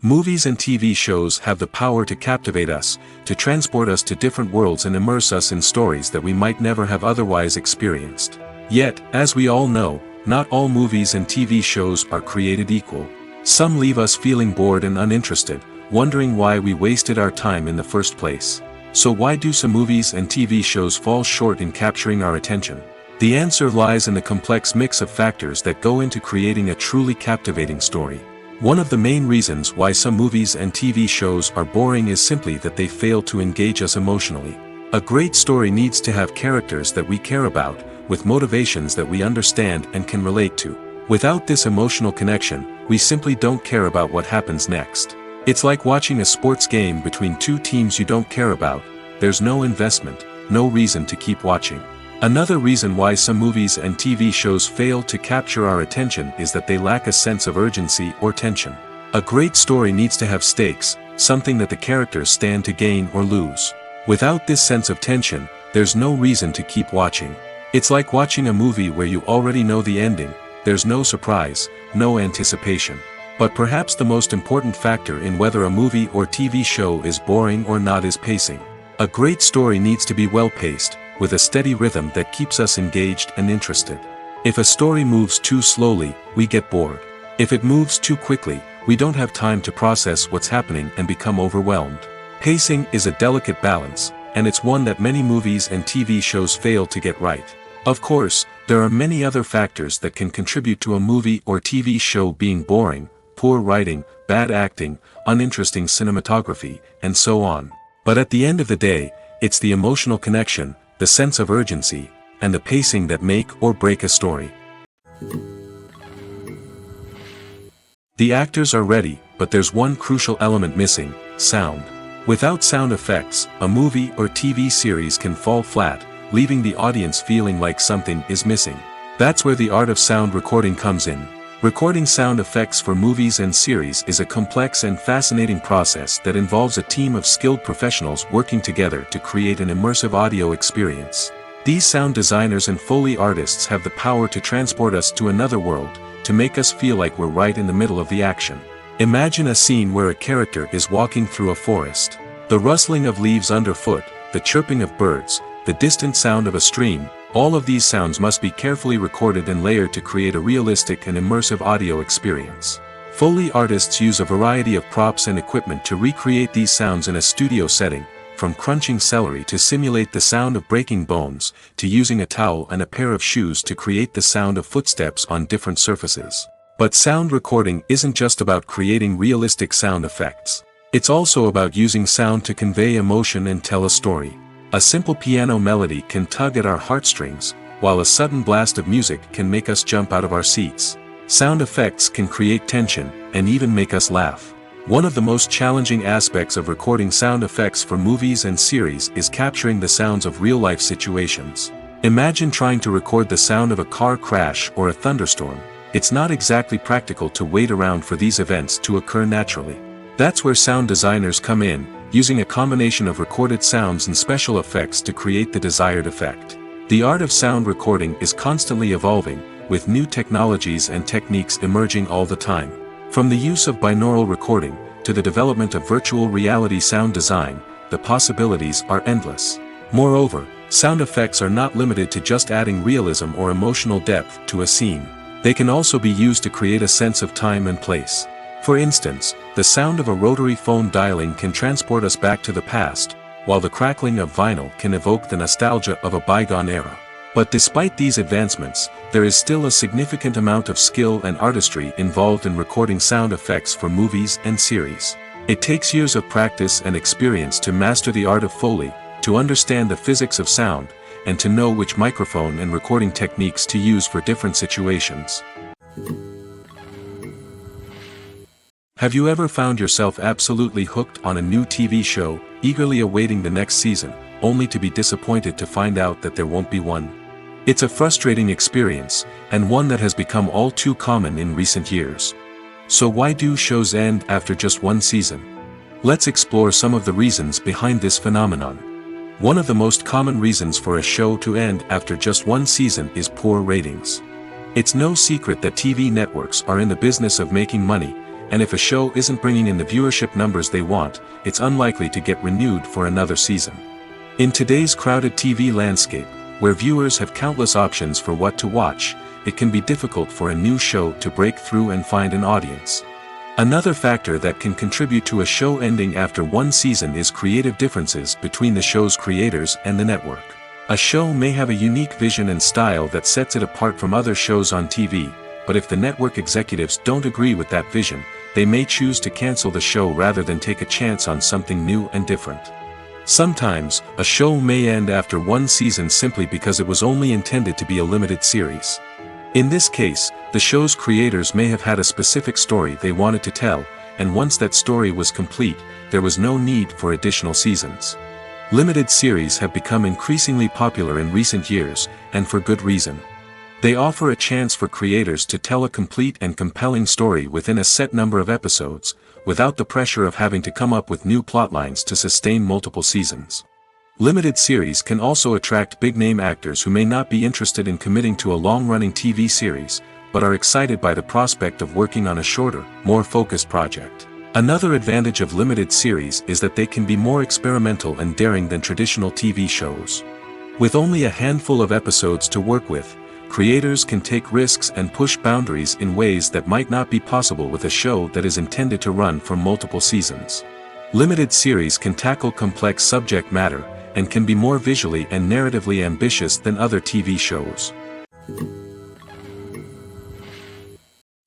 [SPEAKER 1] Movies and TV shows have the power to captivate us, to transport us to different worlds and immerse us in stories that we might never have otherwise experienced. Yet, as we all know, not all movies and TV shows are created equal. Some leave us feeling bored and uninterested, wondering why we wasted our time in the first place. So why do some movies and TV shows fall short in capturing our attention? The answer lies in the complex mix of factors that go into creating a truly captivating story. One of the main reasons why some movies and TV shows are boring is simply that they fail to engage us emotionally. A great story needs to have characters that we care about, with motivations that we understand and can relate to. Without this emotional connection, we simply don't care about what happens next. It's like watching a sports game between two teams you don't care about. There's no investment, no reason to keep watching. Another reason why some movies and TV shows fail to capture our attention is that they lack a sense of urgency or tension. A great story needs to have stakes, something that the characters stand to gain or lose. Without this sense of tension, there's no reason to keep watching. It's like watching a movie where you already know the ending, there's no surprise, no anticipation. But perhaps the most important factor in whether a movie or TV show is boring or not is pacing. A great story needs to be well-paced, with a steady rhythm that keeps us engaged and interested. If a story moves too slowly, we get bored. If it moves too quickly, we don't have time to process what's happening and become overwhelmed. Pacing is a delicate balance, and it's one that many movies and TV shows fail to get right. Of course, there are many other factors that can contribute to a movie or TV show being boring: poor writing, bad acting, uninteresting cinematography, and so on. But at the end of the day, it's the emotional connection, the sense of urgency, and the pacing that make or break a story. The actors are ready, but there's one crucial element missing: sound. Without sound effects, a movie or TV series can fall flat, leaving the audience feeling like something is missing. That's where the art of sound recording comes in. Recording sound effects for movies and series is a complex and fascinating process that involves a team of skilled professionals working together to create an immersive audio experience. These sound designers and Foley artists have the power to transport us to another world, to make us feel like we're right in the middle of the action. Imagine a scene where a character is walking through a forest. The rustling of leaves underfoot, the chirping of birds, the distant sound of a stream. All of these sounds must be carefully recorded and layered to create a realistic and immersive audio experience. Foley artists use a variety of props and equipment to recreate these sounds in a studio setting, from crunching celery to simulate the sound of breaking bones, to using a towel and a pair of shoes to create the sound of footsteps on different surfaces. But sound recording isn't just about creating realistic sound effects. It's also about using sound to convey emotion and tell a story. A simple piano melody can tug at our heartstrings, while a sudden blast of music can make us jump out of our seats. Sound effects can create tension, and even make us laugh. One of the most challenging aspects of recording sound effects for movies and series is capturing the sounds of real-life situations. Imagine trying to record the sound of a car crash or a thunderstorm. It's not exactly practical to wait around for these events to occur naturally. That's where sound designers come in, using a combination of recorded sounds and special effects to create the desired effect. The art of sound recording is constantly evolving, with new technologies and techniques emerging all the time. From the use of binaural recording, to the development of virtual reality sound design, the possibilities are endless. Moreover, sound effects are not limited to just adding realism or emotional depth to a scene. They can also be used to create a sense of time and place. For instance, the sound of a rotary phone dialing can transport us back to the past, while the crackling of vinyl can evoke the nostalgia of a bygone era. But despite these advancements, there is still a significant amount of skill and artistry involved in recording sound effects for movies and series. It takes years of practice and experience to master the art of Foley, to understand the physics of sound, and to know which microphone and recording techniques to use for different situations. Have you ever found yourself absolutely hooked on a new TV show, eagerly awaiting the next season, only to be disappointed to find out that there won't be one? It's a frustrating experience, and one that has become all too common in recent years. So why do shows end after just one season? Let's explore some of the reasons behind this phenomenon. One of the most common reasons for a show to end after just one season is poor ratings. It's no secret that TV networks are in the business of making money, and if a show isn't bringing in the viewership numbers they want, it's unlikely to get renewed for another season. In today's crowded TV landscape, where viewers have countless options for what to watch, it can be difficult for a new show to break through and find an audience. Another factor that can contribute to a show ending after one season is creative differences between the show's creators and the network. A show may have a unique vision and style that sets it apart from other shows on TV, but if the network executives don't agree with that vision, they may choose to cancel the show rather than take a chance on something new and different. Sometimes, a show may end after one season simply because it was only intended to be a limited series. In this case, the show's creators may have had a specific story they wanted to tell, and once that story was complete, there was no need for additional seasons. Limited series have become increasingly popular in recent years, and for good reason. They offer a chance for creators to tell a complete and compelling story within a set number of episodes, without the pressure of having to come up with new plotlines to sustain multiple seasons. Limited series can also attract big-name actors who may not be interested in committing to a long-running TV series, but are excited by the prospect of working on a shorter, more focused project. Another advantage of limited series is that they can be more experimental and daring than traditional TV shows. With only a handful of episodes to work with, creators can take risks and push boundaries in ways that might not be possible with a show that is intended to run for multiple seasons. Limited series can tackle complex subject matter, and can be more visually and narratively ambitious than other TV shows.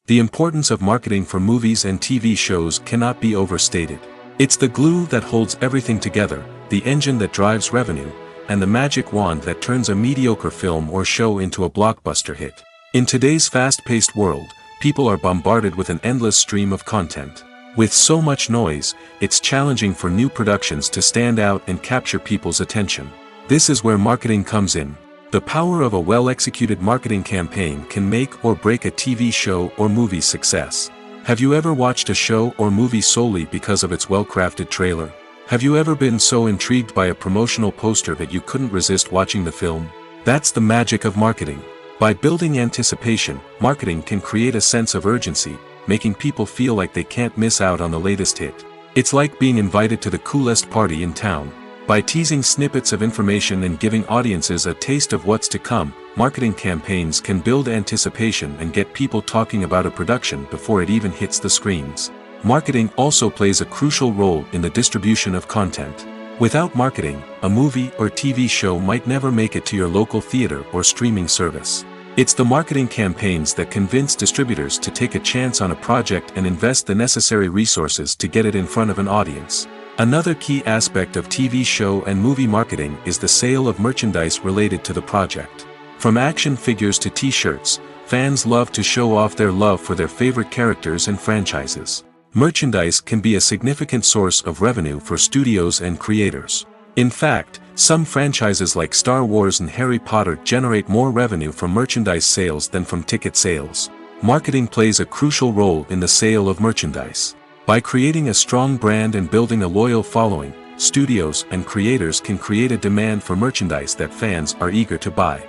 [SPEAKER 1] The importance of marketing for movies and TV shows cannot be overstated. It's the glue that holds everything together, the engine that drives revenue, and the magic wand that turns a mediocre film or show into a blockbuster hit. In today's fast-paced world, people are bombarded with an endless stream of content. With so much noise, it's challenging for new productions to stand out and capture people's attention. This is where marketing comes in. The power of a well-executed marketing campaign can make or break a TV show or movie's success. Have you ever watched a show or movie solely because of its well-crafted trailer? Have you ever been so intrigued by a promotional poster that you couldn't resist watching the film? That's the magic of marketing. By building anticipation, marketing can create a sense of urgency, making people feel like they can't miss out on the latest hit. It's like being invited to the coolest party in town. By teasing snippets of information and giving audiences a taste of what's to come, marketing campaigns can build anticipation and get people talking about a production before it even hits the screens. Marketing also plays a crucial role in the distribution of content. Without marketing, a movie or TV show might never make it to your local theater or streaming service. It's the marketing campaigns that convince distributors to take a chance on a project and invest the necessary resources to get it in front of an audience. Another key aspect of TV show and movie marketing is the sale of merchandise related to the project. From action figures to t-shirts, fans love to show off their love for their favorite characters and franchises. Merchandise can be a significant source of revenue for studios and creators. In fact, some franchises like Star Wars and Harry Potter generate more revenue from merchandise sales than from ticket sales. Marketing plays a crucial role in the sale of merchandise. By creating a strong brand and building a loyal following, studios and creators can create a demand for merchandise that fans are eager to buy.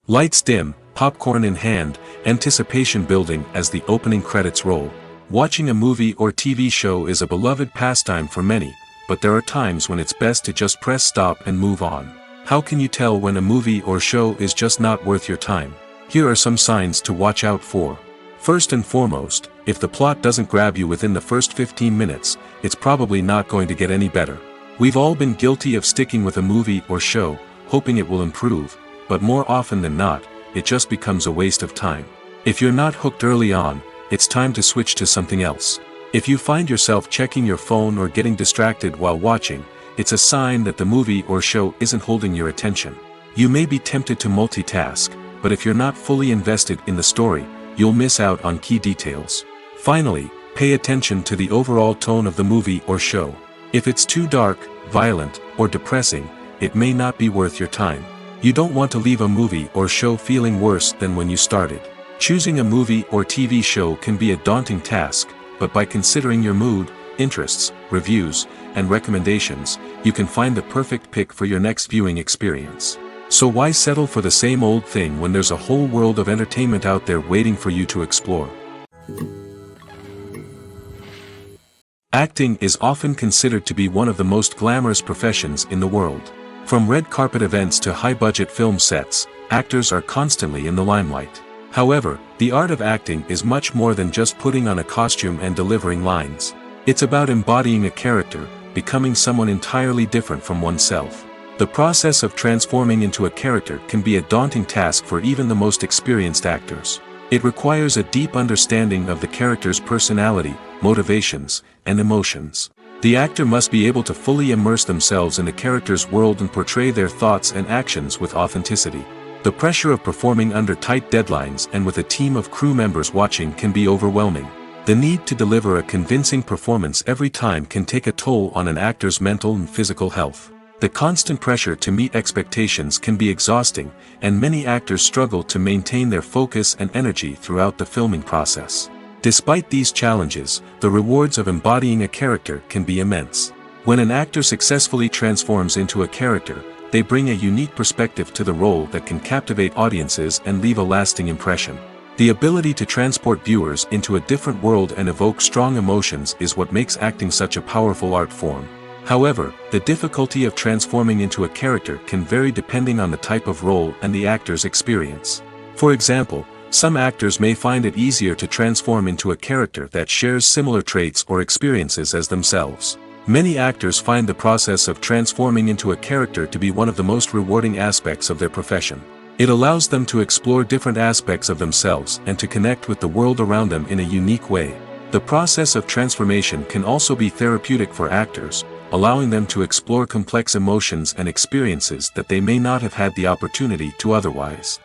[SPEAKER 1] Lights dim, popcorn in hand, anticipation building as the opening credits roll. Watching a movie or TV show is a beloved pastime for many, but there are times when it's best to just press stop and move on. How can you tell when a movie or show is just not worth your time? Here are some signs to watch out for. First and foremost, if the plot doesn't grab you within the first 15 minutes, it's probably not going to get any better. We've all been guilty of sticking with a movie or show, hoping it will improve, but more often than not, it just becomes a waste of time. If you're not hooked early on, it's time to switch to something else. If you find yourself checking your phone or getting distracted while watching, it's a sign that the movie or show isn't holding your attention. You may be tempted to multitask, but if you're not fully invested in the story, you'll miss out on key details. Finally, pay attention to the overall tone of the movie or show. If it's too dark, violent, or depressing, it may not be worth your time. You don't want to leave a movie or show feeling worse than when you started. Choosing a movie or TV show can be a daunting task, but by considering your mood, interests, reviews, and recommendations, you can find the perfect pick for your next viewing experience. So why settle for the same old thing when there's a whole world of entertainment out there waiting for you to explore? Acting is often considered to be one of the most glamorous professions in the world. From red carpet events to high-budget film sets, actors are constantly in the limelight. However, the art of acting is much more than just putting on a costume and delivering lines. It's about embodying a character, becoming someone entirely different from oneself. The process of transforming into a character can be a daunting task for even the most experienced actors. It requires a deep understanding of the character's personality, motivations, and emotions. The actor must be able to fully immerse themselves in the character's world and portray their thoughts and actions with authenticity. The pressure of performing under tight deadlines and with a team of crew members watching can be overwhelming. The need to deliver a convincing performance every time can take a toll on an actor's mental and physical health. The constant pressure to meet expectations can be exhausting, and many actors struggle to maintain their focus and energy throughout the filming process. Despite these challenges, the rewards of embodying a character can be immense. When an actor successfully transforms into a character, they bring a unique perspective to the role that can captivate audiences and leave a lasting impression. The ability to transport viewers into a different world and evoke strong emotions is what makes acting such a powerful art form. However, the difficulty of transforming into a character can vary depending on the type of role and the actor's experience. For example, some actors may find it easier to transform into a character that shares similar traits or experiences as themselves. Many actors find the process of transforming into a character to be one of the most rewarding aspects of their profession. It allows them to explore different aspects of themselves and to connect with the world around them in a unique way. The process of transformation can also be therapeutic for actors, allowing them to explore complex emotions and experiences that they may not have had the opportunity to otherwise.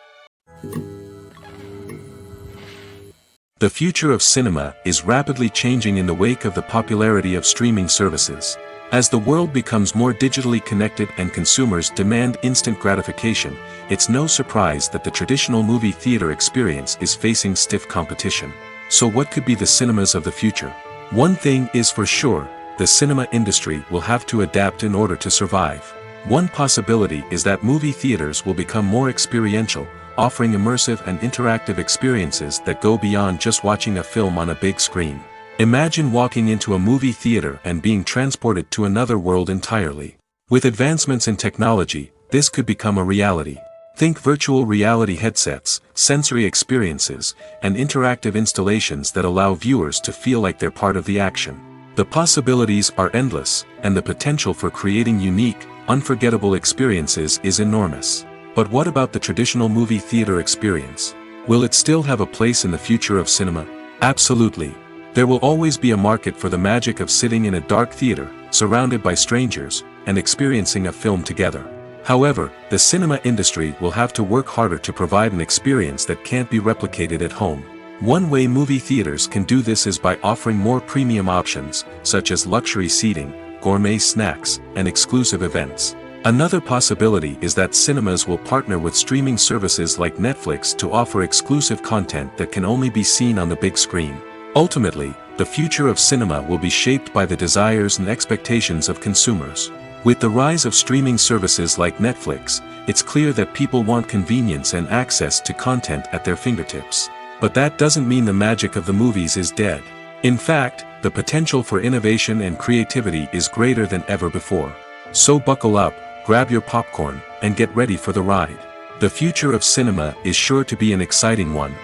[SPEAKER 1] The future of cinema is rapidly changing in the wake of the popularity of streaming services. As the world becomes more digitally connected and consumers demand instant gratification, it's no surprise that the traditional movie theater experience is facing stiff competition. So what could be the cinemas of the future? One thing is for sure, the cinema industry will have to adapt in order to survive. One possibility is that movie theaters will become more experiential, offering immersive and interactive experiences that go beyond just watching a film on a big screen. Imagine walking into a movie theater and being transported to another world entirely. With advancements in technology, this could become a reality. Think virtual reality headsets, sensory experiences, and interactive installations that allow viewers to feel like they're part of the action. The possibilities are endless, and the potential for creating unique, unforgettable experiences is enormous. But what about the traditional movie theater experience? Will it still have a place in the future of cinema? Absolutely. There will always be a market for the magic of sitting in a dark theater, surrounded by strangers, and experiencing a film together. However, the cinema industry will have to work harder to provide an experience that can't be replicated at home. One way movie theaters can do this is by offering more premium options, such as luxury seating, gourmet snacks, and exclusive events. Another possibility is that cinemas will partner with streaming services like Netflix to offer exclusive content that can only be seen on the big screen. Ultimately, the future of cinema will be shaped by the desires and expectations of consumers. With the rise of streaming services like Netflix, it's clear that people want convenience and access to content at their fingertips. But that doesn't mean the magic of the movies is dead. In fact, the potential for innovation and creativity is greater than ever before. So buckle up, grab your popcorn, and get ready for the ride. The future of cinema is sure to be an exciting one.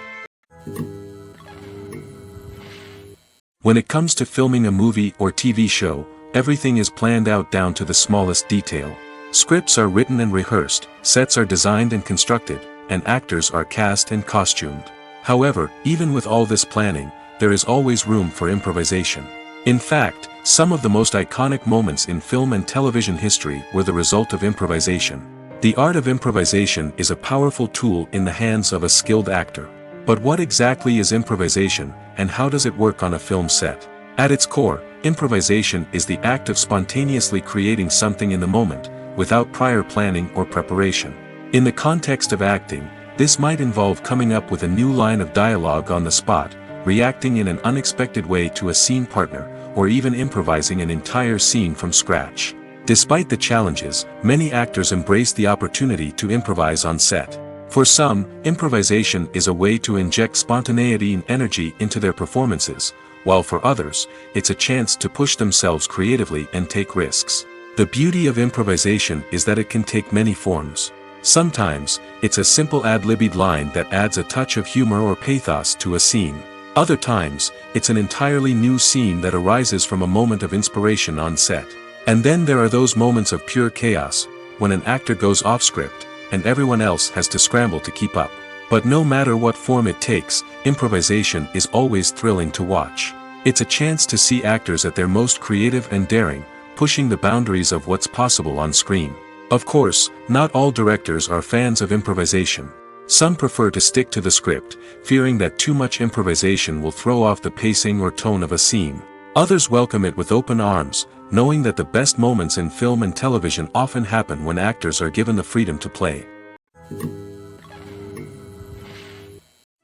[SPEAKER 1] When it comes to filming a movie or TV show, everything is planned out down to the smallest detail. Scripts are written and rehearsed, sets are designed and constructed, and actors are cast and costumed. However, even with all this planning, there is always room for improvisation. In fact, some of the most iconic moments in film and television history were the result of improvisation. The art of improvisation is a powerful tool in the hands of a skilled actor. But what exactly is improvisation, and how does it work on a film set? At its core, improvisation is the act of spontaneously creating something in the moment, without prior planning or preparation. In the context of acting, this might involve coming up with a new line of dialogue on the spot, reacting in an unexpected way to a scene partner, or even improvising an entire scene from scratch. Despite the challenges, many actors embrace the opportunity to improvise on set. For some, improvisation is a way to inject spontaneity and energy into their performances, while for others, it's a chance to push themselves creatively and take risks. The beauty of improvisation is that it can take many forms. Sometimes, it's a simple ad-libbed line that adds a touch of humor or pathos to a scene. Other times, it's an entirely new scene that arises from a moment of inspiration on set. And then there are those moments of pure chaos, when an actor goes off script, and everyone else has to scramble to keep up. But no matter what form it takes, improvisation is always thrilling to watch. It's a chance to see actors at their most creative and daring, pushing the boundaries of what's possible on screen. Of course, not all directors are fans of improvisation. Some prefer to stick to the script, fearing that too much improvisation will throw off the pacing or tone of a scene. Others welcome it with open arms, knowing that the best moments in film and television often happen when actors are given the freedom to play.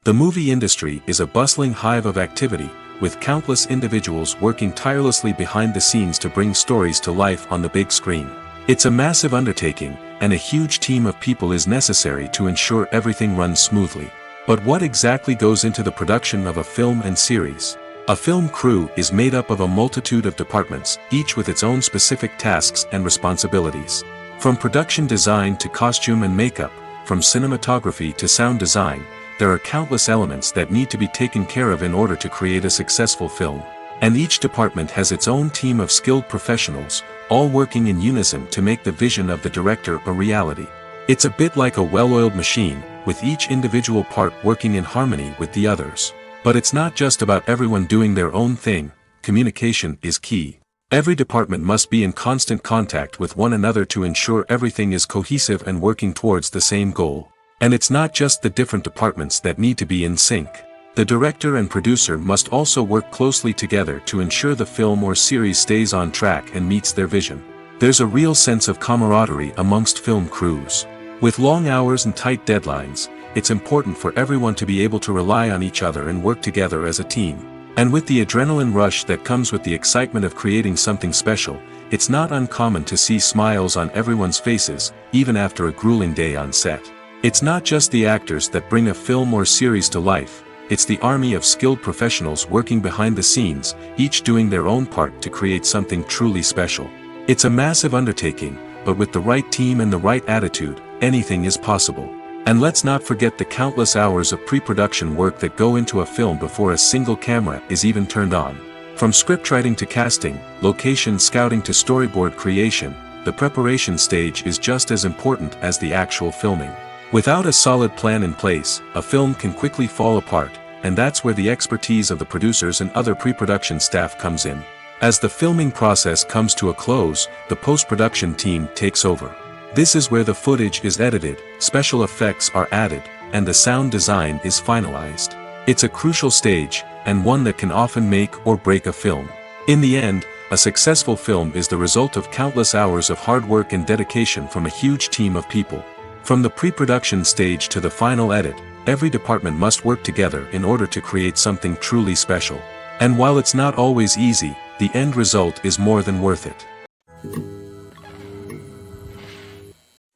[SPEAKER 1] The movie industry is a bustling hive of activity, with countless individuals working tirelessly behind the scenes to bring stories to life on the big screen. It's a massive undertaking, and a huge team of people is necessary to ensure everything runs smoothly. But what exactly goes into the production of a film and series? A film crew is made up of a multitude of departments, each with its own specific tasks and responsibilities. From production design to costume and makeup, from cinematography to sound design, there are countless elements that need to be taken care of in order to create a successful film. And each department has its own team of skilled professionals, all working in unison to make the vision of the director a reality. It's a bit like a well-oiled machine, with each individual part working in harmony with the others. But it's not just about everyone doing their own thing. Communication is key. Every department must be in constant contact with one another to ensure everything is cohesive and working towards the same goal. And it's not just the different departments that need to be in sync. The director and producer must also work closely together to ensure the film or series stays on track and meets their vision. There's a real sense of camaraderie amongst film crews. With long hours and tight deadlines, it's important for everyone to be able to rely on each other and work together as a team. And with the adrenaline rush that comes with the excitement of creating something special, it's not uncommon to see smiles on everyone's faces, even after a grueling day on set. It's not just the actors that bring a film or series to life. It's the army of skilled professionals working behind the scenes, each doing their own part to create something truly special. It's a massive undertaking, but with the right team and the right attitude, anything is possible. And let's not forget the countless hours of pre-production work that go into a film before a single camera is even turned on. From scriptwriting to casting, location scouting to storyboard creation, the preparation stage is just as important as the actual filming. Without a solid plan in place, a film can quickly fall apart, and that's where the expertise of the producers and other pre-production staff comes in. As the filming process comes to a close, the post-production team takes over. This is where the footage is edited, special effects are added, and the sound design is finalized. It's a crucial stage, and one that can often make or break a film. In the end, a successful film is the result of countless hours of hard work and dedication from a huge team of people. From the pre-production stage to the final edit, every department must work together in order to create something truly special. And while it's not always easy, the end result is more than worth it.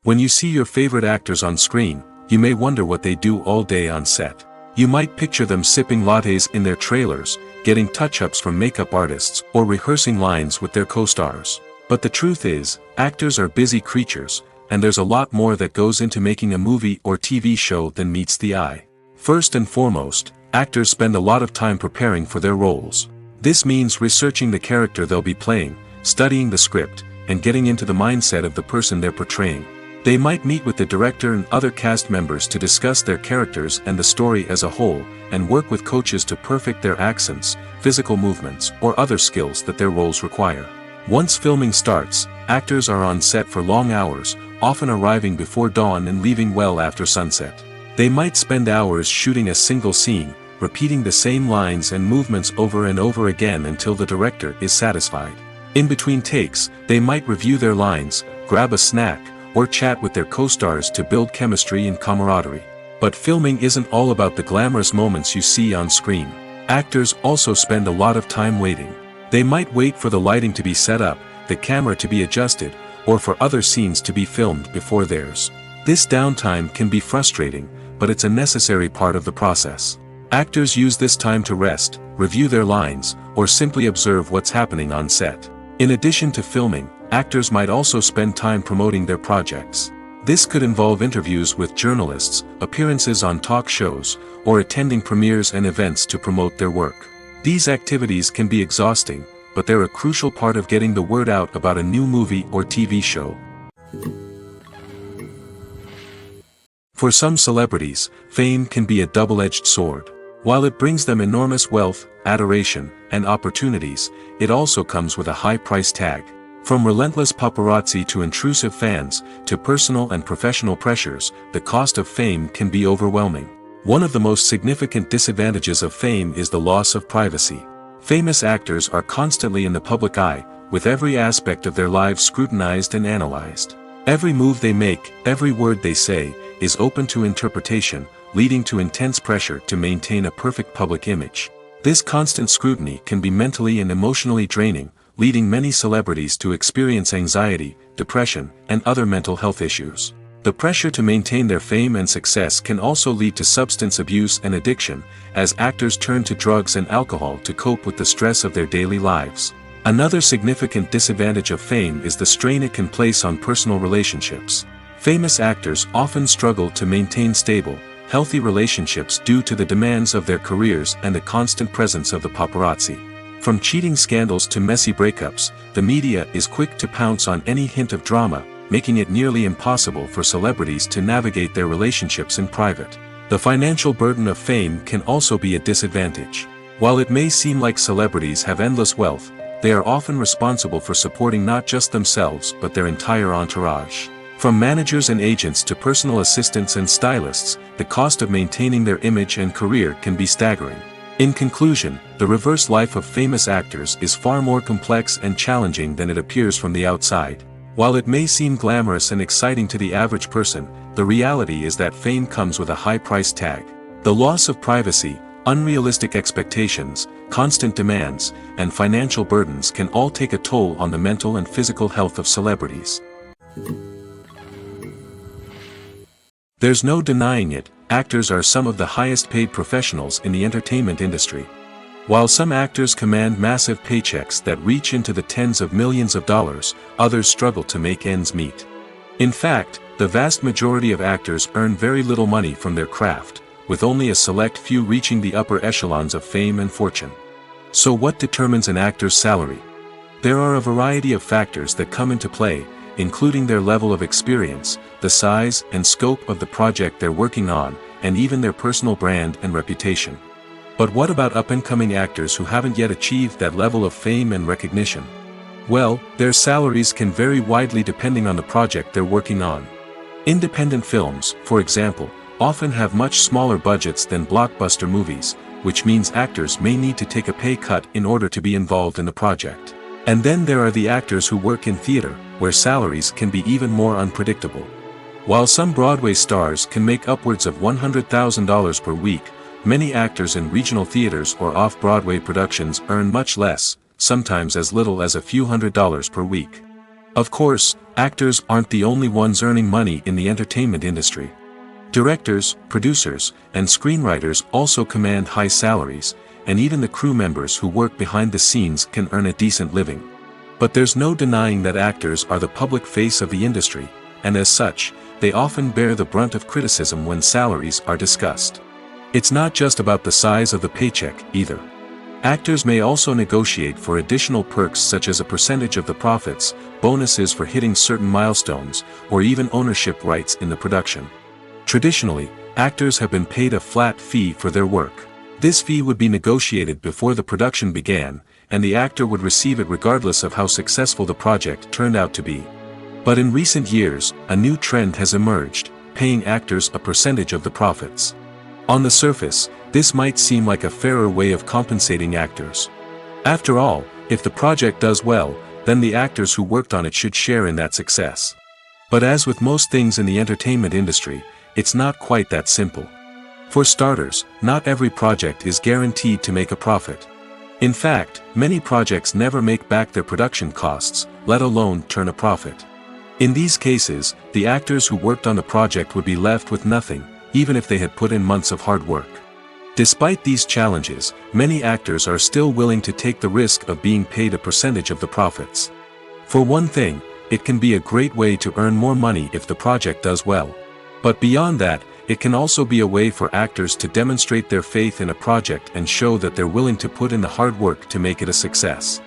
[SPEAKER 1] When you see your favorite actors on screen, you may wonder what they do all day on set. You might picture them sipping lattes in their trailers, getting touch-ups from makeup artists, or rehearsing lines with their co-stars. But the truth is, actors are busy creatures, and there's a lot more that goes into making a movie or TV show than meets the eye. First and foremost, actors spend a lot of time preparing for their roles. This means researching the character they'll be playing, studying the script, and getting into the mindset of the person they're portraying. They might meet with the director and other cast members to discuss their characters and the story as a whole, and work with coaches to perfect their accents, physical movements, or other skills that their roles require. Once filming starts, actors are on set for long hours, often arriving before dawn and leaving well after sunset. They might spend hours shooting a single scene, repeating the same lines and movements over and over again until the director is satisfied. In between takes, they might review their lines, grab a snack, or chat with their co-stars to build chemistry and camaraderie. But filming isn't all about the glamorous moments you see on screen. Actors also spend a lot of time waiting. They might wait for the lighting to be set up, the camera to be adjusted, or for other scenes to be filmed before theirs. This downtime can be frustrating, but it's a necessary part of the process. Actors use this time to rest, review their lines, or simply observe what's happening on set. In addition to filming, actors might also spend time promoting their projects. This could involve interviews with journalists, appearances on talk shows, or attending premieres and events to promote their work. These activities can be exhausting, but they're a crucial part of getting the word out about a new movie or TV show. For some celebrities, fame can be a double-edged sword. While it brings them enormous wealth, adoration, and opportunities, it also comes with a high price tag. From relentless paparazzi to intrusive fans, to personal and professional pressures, the cost of fame can be overwhelming. One of the most significant disadvantages of fame is the loss of privacy. Famous actors are constantly in the public eye, with every aspect of their lives scrutinized and analyzed. Every move they make, every word they say, is open to interpretation, leading to intense pressure to maintain a perfect public image. This constant scrutiny can be mentally and emotionally draining, leading many celebrities to experience anxiety, depression, and other mental health issues. The pressure to maintain their fame and success can also lead to substance abuse and addiction, as actors turn to drugs and alcohol to cope with the stress of their daily lives. Another significant disadvantage of fame is the strain it can place on personal relationships. Famous actors often struggle to maintain stable, healthy relationships due to the demands of their careers and the constant presence of the paparazzi. From cheating scandals to messy breakups, the media is quick to pounce on any hint of drama, making it nearly impossible for celebrities to navigate their relationships in private. The financial burden of fame can also be a disadvantage. While it may seem like celebrities have endless wealth, they are often responsible for supporting not just themselves but their entire entourage. From managers and agents to personal assistants and stylists, the cost of maintaining their image and career can be staggering. In conclusion, the reverse life of famous actors is far more complex and challenging than it appears from the outside. While it may seem glamorous and exciting to the average person, the reality is that fame comes with a high price tag. The loss of privacy, unrealistic expectations, constant demands, and financial burdens can all take a toll on the mental and physical health of celebrities. There's no denying it, actors are some of the highest paid professionals in the entertainment industry. While some actors command massive paychecks that reach into the tens of millions of dollars, others struggle to make ends meet. In fact, the vast majority of actors earn very little money from their craft, with only a select few reaching the upper echelons of fame and fortune. So what determines an actor's salary? There are a variety of factors that come into play, including their level of experience, the size and scope of the project they're working on, and even their personal brand and reputation. But what about up-and-coming actors who haven't yet achieved that level of fame and recognition? Well, their salaries can vary widely depending on the project they're working on. Independent films, for example, often have much smaller budgets than blockbuster movies, which means actors may need to take a pay cut in order to be involved in the project. And then there are the actors who work in theater, where salaries can be even more unpredictable. While some Broadway stars can make upwards of $100,000 per week, many actors in regional theaters or off-Broadway productions earn much less, sometimes as little as a few $100s per week. Of course, actors aren't the only ones earning money in the entertainment industry. Directors, producers, and screenwriters also command high salaries, and even the crew members who work behind the scenes can earn a decent living. But there's no denying that actors are the public face of the industry, and as such, they often bear the brunt of criticism when salaries are discussed. It's not just about the size of the paycheck, either. Actors may also negotiate for additional perks such as a percentage of the profits, bonuses for hitting certain milestones, or even ownership rights in the production. Traditionally, actors have been paid a flat fee for their work. This fee would be negotiated before the production began, and the actor would receive it regardless of how successful the project turned out to be. But in recent years, a new trend has emerged, paying actors a percentage of the profits. On the surface, this might seem like a fairer way of compensating actors. After all, if the project does well, then the actors who worked on it should share in that success. But as with most things in the entertainment industry, it's not quite that simple. For starters, not every project is guaranteed to make a profit. In fact, many projects never make back their production costs, let alone turn a profit. In these cases, the actors who worked on the project would be left with nothing, even if they had put in months of hard work. Despite these challenges, many actors are still willing to take the risk of being paid a percentage of the profits. For one thing, it can be a great way to earn more money if the project does well. But beyond that, it can also be a way for actors to demonstrate their faith in a project and show that they're willing to put in the hard work to make it a success.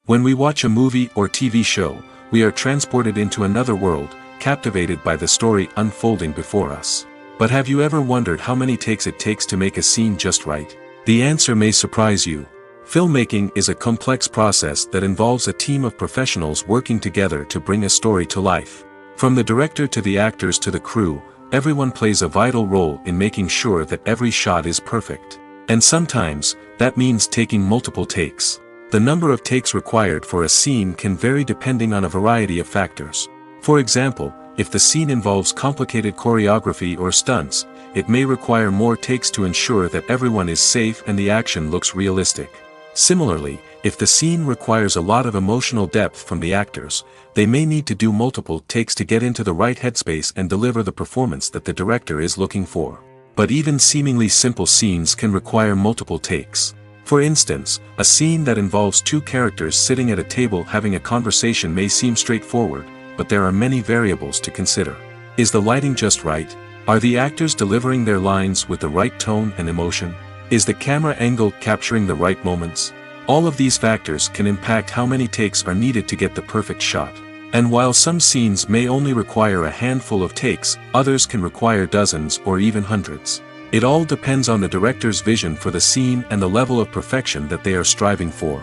[SPEAKER 1] When we watch a movie or TV show, we are transported into another world, captivated by the story unfolding before us. But have you ever wondered how many takes it takes to make a scene just right? The answer may surprise you. Filmmaking is a complex process that involves a team of professionals working together to bring a story to life. From the director to the actors to the crew, everyone plays a vital role in making sure that every shot is perfect. And sometimes, that means taking multiple takes. The number of takes required for a scene can vary depending on a variety of factors. For example, if the scene involves complicated choreography or stunts, it may require more takes to ensure that everyone is safe and the action looks realistic. Similarly, if the scene requires a lot of emotional depth from the actors, they may need to do multiple takes to get into the right headspace and deliver the performance that the director is looking for. But even seemingly simple scenes can require multiple takes. For instance, a scene that involves two characters sitting at a table having a conversation may seem straightforward, but there are many variables to consider. Is the lighting just right? Are the actors delivering their lines with the right tone and emotion? Is the camera angle capturing the right moments? All of these factors can impact how many takes are needed to get the perfect shot. And while some scenes may only require a handful of takes, others can require dozens or even hundreds. It all depends on the director's vision for the scene and the level of perfection that they are striving for.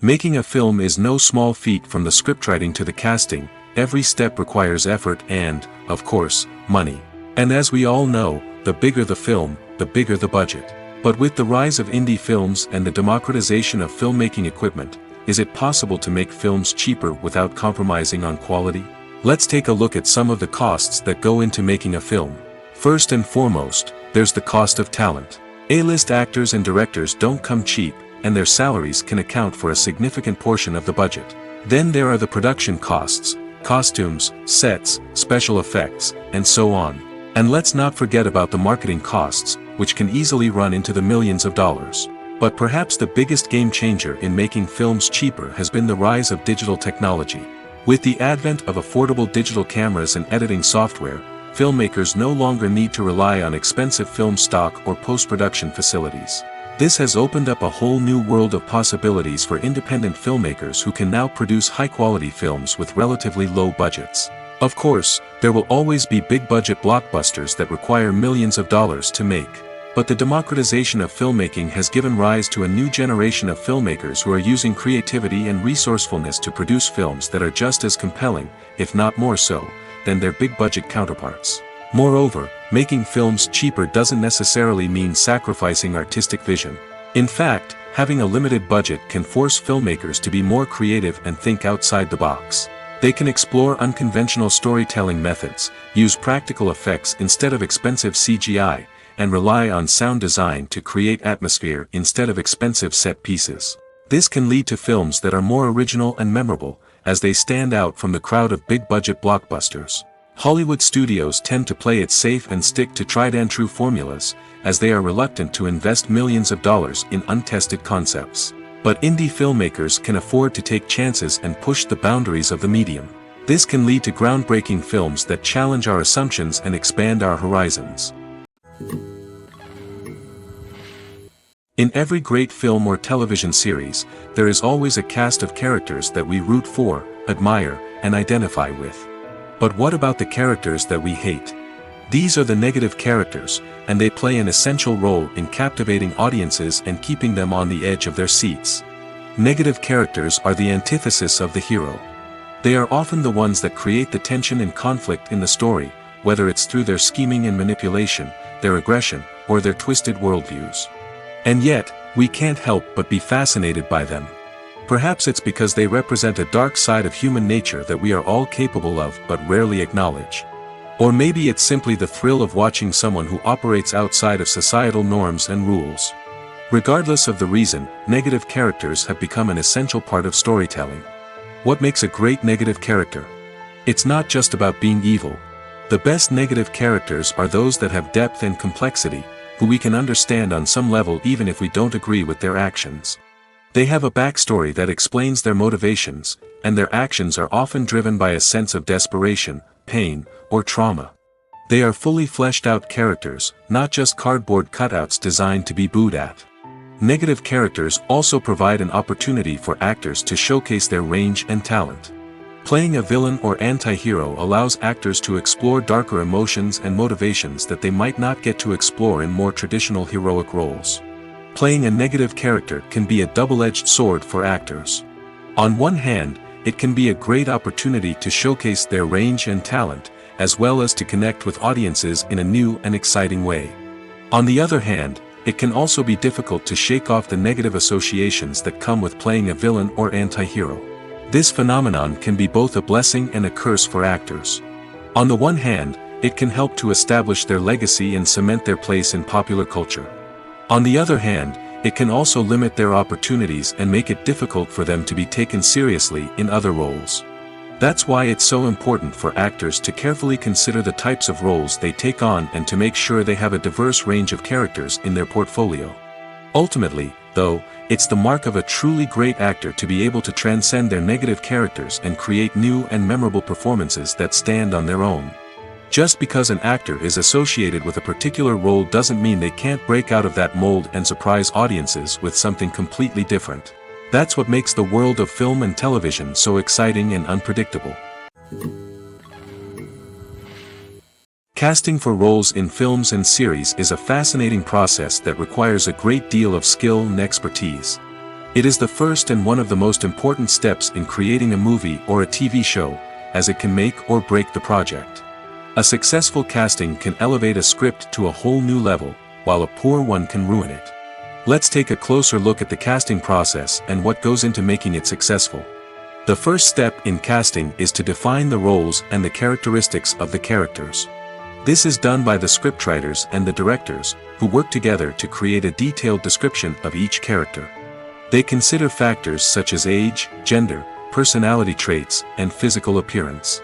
[SPEAKER 1] Making a film is no small feat. From the scriptwriting to the casting, every step requires effort and, of course, money. And as we all know, the bigger the film, the bigger the budget. But with the rise of indie films and the democratization of filmmaking equipment, is it possible to make films cheaper without compromising on quality? Let's take a look at some of the costs that go into making a film. First and foremost, there's the cost of talent. A-list actors and directors don't come cheap, and their salaries can account for a significant portion of the budget. Then there are the production costs, costumes, sets, special effects, and so on. And let's not forget about the marketing costs, which can easily run into the millions of dollars. But perhaps the biggest game changer in making films cheaper has been the rise of digital technology. With the advent of affordable digital cameras and editing software, filmmakers no longer need to rely on expensive film stock or post-production facilities. This has opened up a whole new world of possibilities for independent filmmakers who can now produce high-quality films with relatively low budgets. Of course, there will always be big-budget blockbusters that require millions of dollars to make. But the democratization of filmmaking has given rise to a new generation of filmmakers who are using creativity and resourcefulness to produce films that are just as compelling, if not more so, than their big-budget counterparts. Moreover, making films cheaper doesn't necessarily mean sacrificing artistic vision. In fact, having a limited budget can force filmmakers to be more creative and think outside the box. They can explore unconventional storytelling methods, use practical effects instead of expensive CGI, and rely on sound design to create atmosphere instead of expensive set pieces. This can lead to films that are more original and memorable, as they stand out from the crowd of big-budget blockbusters. Hollywood studios tend to play it safe and stick to tried-and-true formulas, as they are reluctant to invest millions of dollars in untested concepts. But indie filmmakers can afford to take chances and push the boundaries of the medium. This can lead to groundbreaking films that challenge our assumptions and expand our horizons. In every great film or television series, there is always a cast of characters that we root for, admire, and identify with. But what about the characters that we hate? These are the negative characters, and they play an essential role in captivating audiences and keeping them on the edge of their seats. Negative characters are the antithesis of the hero. They are often the ones that create the tension and conflict in the story, whether it's through their scheming and manipulation, their aggression, or their twisted worldviews. And yet, we can't help but be fascinated by them. Perhaps it's because they represent a dark side of human nature that we are all capable of but rarely acknowledge. Or maybe it's simply the thrill of watching someone who operates outside of societal norms and rules. Regardless of the reason, negative characters have become an essential part of storytelling. What makes a great negative character? It's not just about being evil. The best negative characters are those that have depth and complexity, who we can understand on some level even if we don't agree with their actions. They have a backstory that explains their motivations, and their actions are often driven by a sense of desperation, pain, or trauma. They are fully fleshed out characters, not just cardboard cutouts designed to be booed at. Negative characters also provide an opportunity for actors to showcase their range and talent. Playing a villain or anti-hero allows actors to explore darker emotions and motivations that they might not get to explore in more traditional heroic roles. Playing a negative character can be a double-edged sword for actors. On one hand, it can be a great opportunity to showcase their range and talent, as well as to connect with audiences in a new and exciting way. On the other hand, it can also be difficult to shake off the negative associations that come with playing a villain or anti-hero. This phenomenon can be both a blessing and a curse for actors. On the one hand, it can help to establish their legacy and cement their place in popular culture. On the other hand, it can also limit their opportunities and make it difficult for them to be taken seriously in other roles. That's why it's so important for actors to carefully consider the types of roles they take on and to make sure they have a diverse range of characters in their portfolio. Ultimately, though, it's the mark of a truly great actor to be able to transcend their negative characters and create new and memorable performances that stand on their own. Just because an actor is associated with a particular role doesn't mean they can't break out of that mold and surprise audiences with something completely different. That's what makes the world of film and television so exciting and unpredictable. Casting for roles in films and series is a fascinating process that requires a great deal of skill and expertise. It is the first and one of the most important steps in creating a movie or a TV show, as it can make or break the project. A successful casting can elevate a script to a whole new level, while a poor one can ruin it. Let's take a closer look at the casting process and what goes into making it successful. The first step in casting is to define the roles and the characteristics of the characters. This is done by the scriptwriters and the directors, who work together to create a detailed description of each character. They consider factors such as age, gender, personality traits, and physical appearance.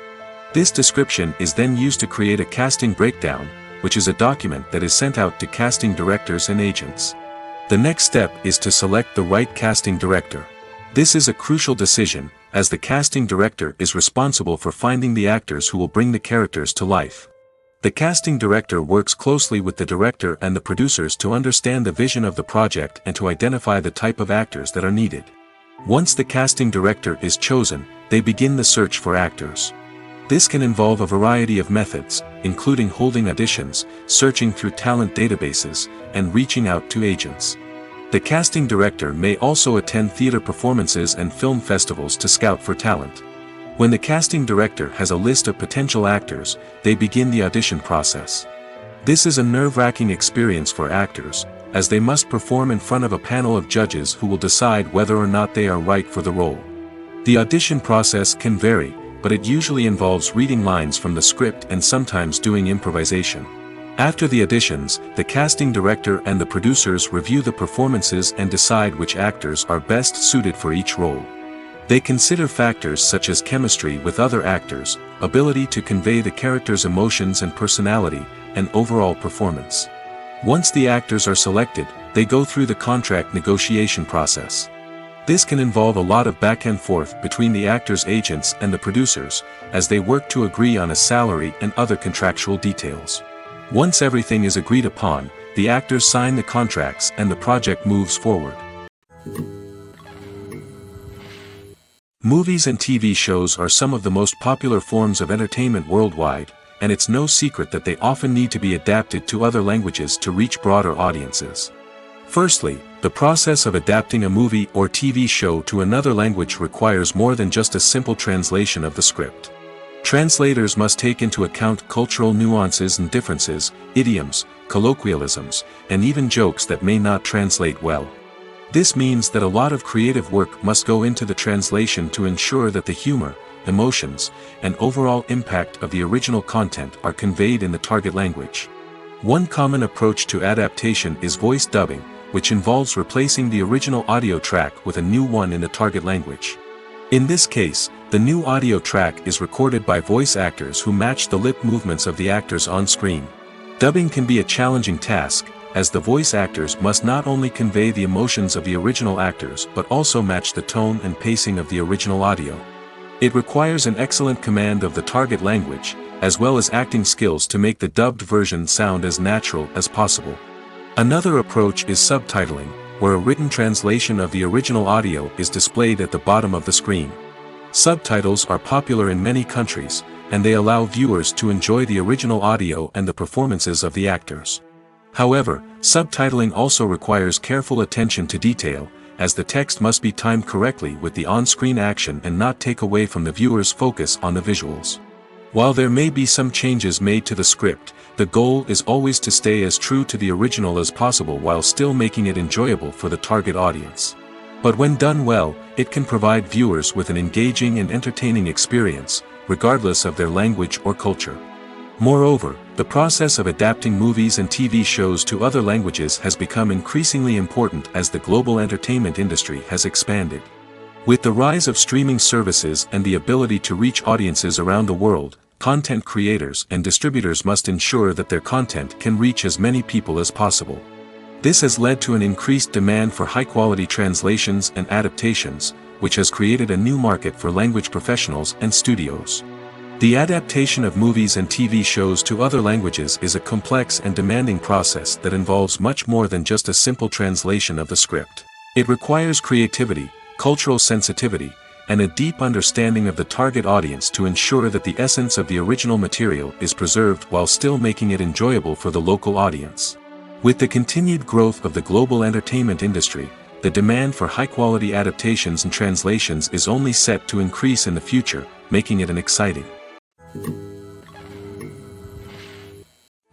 [SPEAKER 1] This description is then used to create a casting breakdown, which is a document that is sent out to casting directors and agents. The next step is to select the right casting director. This is a crucial decision, as the casting director is responsible for finding the actors who will bring the characters to life. The casting director works closely with the director and the producers to understand the vision of the project and to identify the type of actors that are needed. Once the casting director is chosen, they begin the search for actors. This can involve a variety of methods, including holding auditions, searching through talent databases, and reaching out to agents. The casting director may also attend theater performances and film festivals to scout for talent. When the casting director has a list of potential actors, they begin the audition process. This is a nerve-wracking experience for actors, as they must perform in front of a panel of judges who will decide whether or not they are right for the role. The audition process can vary, but it usually involves reading lines from the script and sometimes doing improvisation. After the auditions, the casting director and the producers review the performances and decide which actors are best suited for each role. They consider factors such as chemistry with other actors, ability to convey the character's emotions and personality, and overall performance. Once the actors are selected, they go through the contract negotiation process. This can involve a lot of back and forth between the actors' agents and the producers, as they work to agree on a salary and other contractual details. Once everything is agreed upon, the actors sign the contracts and the project moves forward. Movies and TV shows are some of the most popular forms of entertainment worldwide, and it's no secret that they often need to be adapted to other languages to reach broader audiences. Firstly, the process of adapting a movie or TV show to another language requires more than just a simple translation of the script. Translators must take into account cultural nuances and differences, idioms, colloquialisms, and even jokes that may not translate well. This means that a lot of creative work must go into the translation to ensure that the humor, emotions, and overall impact of the original content are conveyed in the target language. One common approach to adaptation is voice dubbing, which involves replacing the original audio track with a new one in the target language. In this case, the new audio track is recorded by voice actors who match the lip movements of the actors on screen. Dubbing can be a challenging task, as the voice actors must not only convey the emotions of the original actors but also match the tone and pacing of the original audio. It requires an excellent command of the target language, as well as acting skills to make the dubbed version sound as natural as possible. Another approach is subtitling, where a written translation of the original audio is displayed at the bottom of the screen. Subtitles are popular in many countries, and they allow viewers to enjoy the original audio and the performances of the actors. However, subtitling also requires careful attention to detail, as the text must be timed correctly with the on-screen action and not take away from the viewer's focus on the visuals. While there may be some changes made to the script, the goal is always to stay as true to the original as possible while still making it enjoyable for the target audience. But when done well, it can provide viewers with an engaging and entertaining experience, regardless of their language or culture. Moreover, the process of adapting movies and TV shows to other languages has become increasingly important as the global entertainment industry has expanded. With the rise of streaming services and the ability to reach audiences around the world, content creators and distributors must ensure that their content can reach as many people as possible. This has led to an increased demand for high-quality translations and adaptations, which has created a new market for language professionals and studios. The adaptation of movies and TV shows to other languages is a complex and demanding process that involves much more than just a simple translation of the script. It requires creativity, cultural sensitivity, and a deep understanding of the target audience to ensure that the essence of the original material is preserved while still making it enjoyable for the local audience. With the continued growth of the global entertainment industry, the demand for high-quality adaptations and translations is only set to increase in the future, making it an exciting.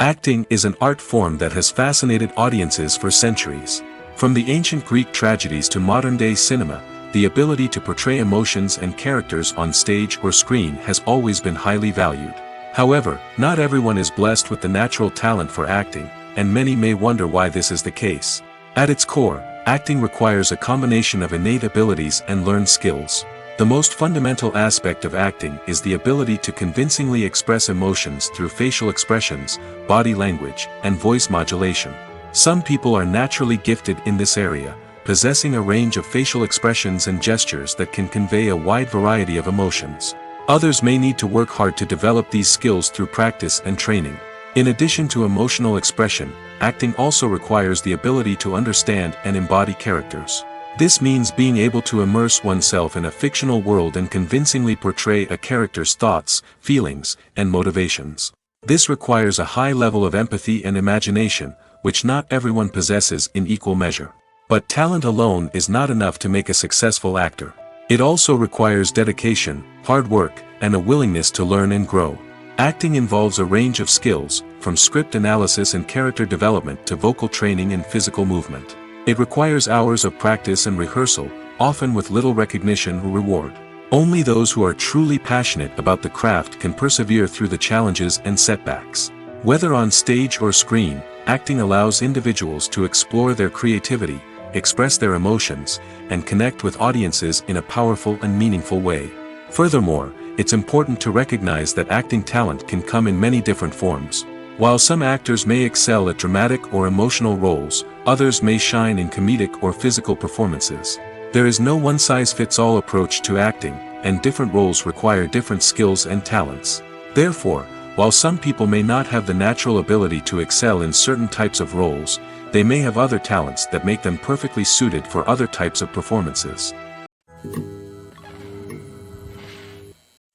[SPEAKER 1] Acting is an art form that has fascinated audiences for centuries. From the ancient Greek tragedies to modern-day cinema, the ability to portray emotions and characters on stage or screen has always been highly valued. However, not everyone is blessed with the natural talent for acting, and many may wonder why this is the case. At its core, acting requires a combination of innate abilities and learned skills. The most fundamental aspect of acting is the ability to convincingly express emotions through facial expressions, body language, and voice modulation. Some people are naturally gifted in this area, possessing a range of facial expressions and gestures that can convey a wide variety of emotions. Others may need to work hard to develop these skills through practice and training. In addition to emotional expression, acting also requires the ability to understand and embody characters. This means being able to immerse oneself in a fictional world and convincingly portray a character's thoughts, feelings, and motivations. This requires a high level of empathy and imagination, which not everyone possesses in equal measure. But talent alone is not enough to make a successful actor. It also requires dedication, hard work, and a willingness to learn and grow. Acting involves a range of skills, from script analysis and character development to vocal training and physical movement. It requires hours of practice and rehearsal, often with little recognition or reward. Only those who are truly passionate about the craft can persevere through the challenges and setbacks. Whether on stage or screen, acting allows individuals to explore their creativity, express their emotions, and connect with audiences in a powerful and meaningful way. Furthermore, it's important to recognize that acting talent can come in many different forms. While some actors may excel at dramatic or emotional roles, others may shine in comedic or physical performances. There is no one-size-fits-all approach to acting, and different roles require different skills and talents. Therefore, while some people may not have the natural ability to excel in certain types of roles, they may have other talents that make them perfectly suited for other types of performances.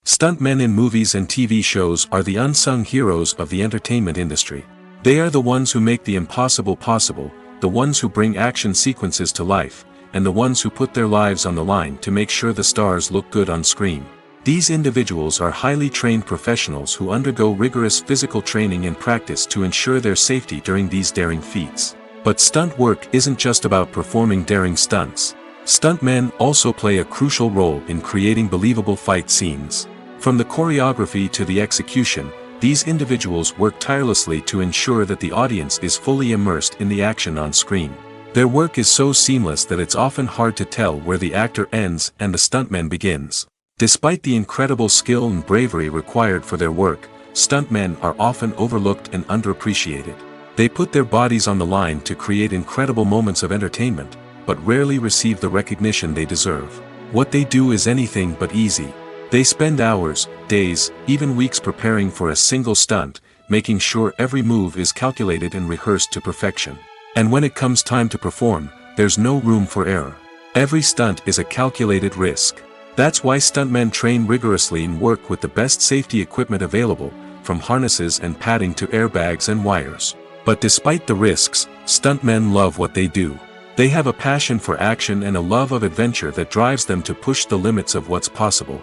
[SPEAKER 1] Stuntmen in movies and TV shows are the unsung heroes of the entertainment industry. They are the ones who make the impossible possible, the ones who bring action sequences to life, and the ones who put their lives on the line to make sure the stars look good on screen. These individuals are highly trained professionals who undergo rigorous physical training and practice to ensure their safety during these daring feats. But stunt work isn't just about performing daring stunts. Stuntmen also play a crucial role in creating believable fight scenes. From the choreography to the execution, these individuals work tirelessly to ensure that the audience is fully immersed in the action on screen. Their work is so seamless that it's often hard to tell where the actor ends and the stuntman begins. Despite the incredible skill and bravery required for their work, stuntmen are often overlooked and underappreciated. They put their bodies on the line to create incredible moments of entertainment, but rarely receive the recognition they deserve. What they do is anything but easy. They spend hours, days, even weeks preparing for a single stunt, making sure every move is calculated and rehearsed to perfection. And when it comes time to perform, there's no room for error. Every stunt is a calculated risk. That's why stuntmen train rigorously and work with the best safety equipment available, from harnesses and padding to airbags and wires. But despite the risks, stuntmen love what they do. They have a passion for action and a love of adventure that drives them to push the limits of what's possible.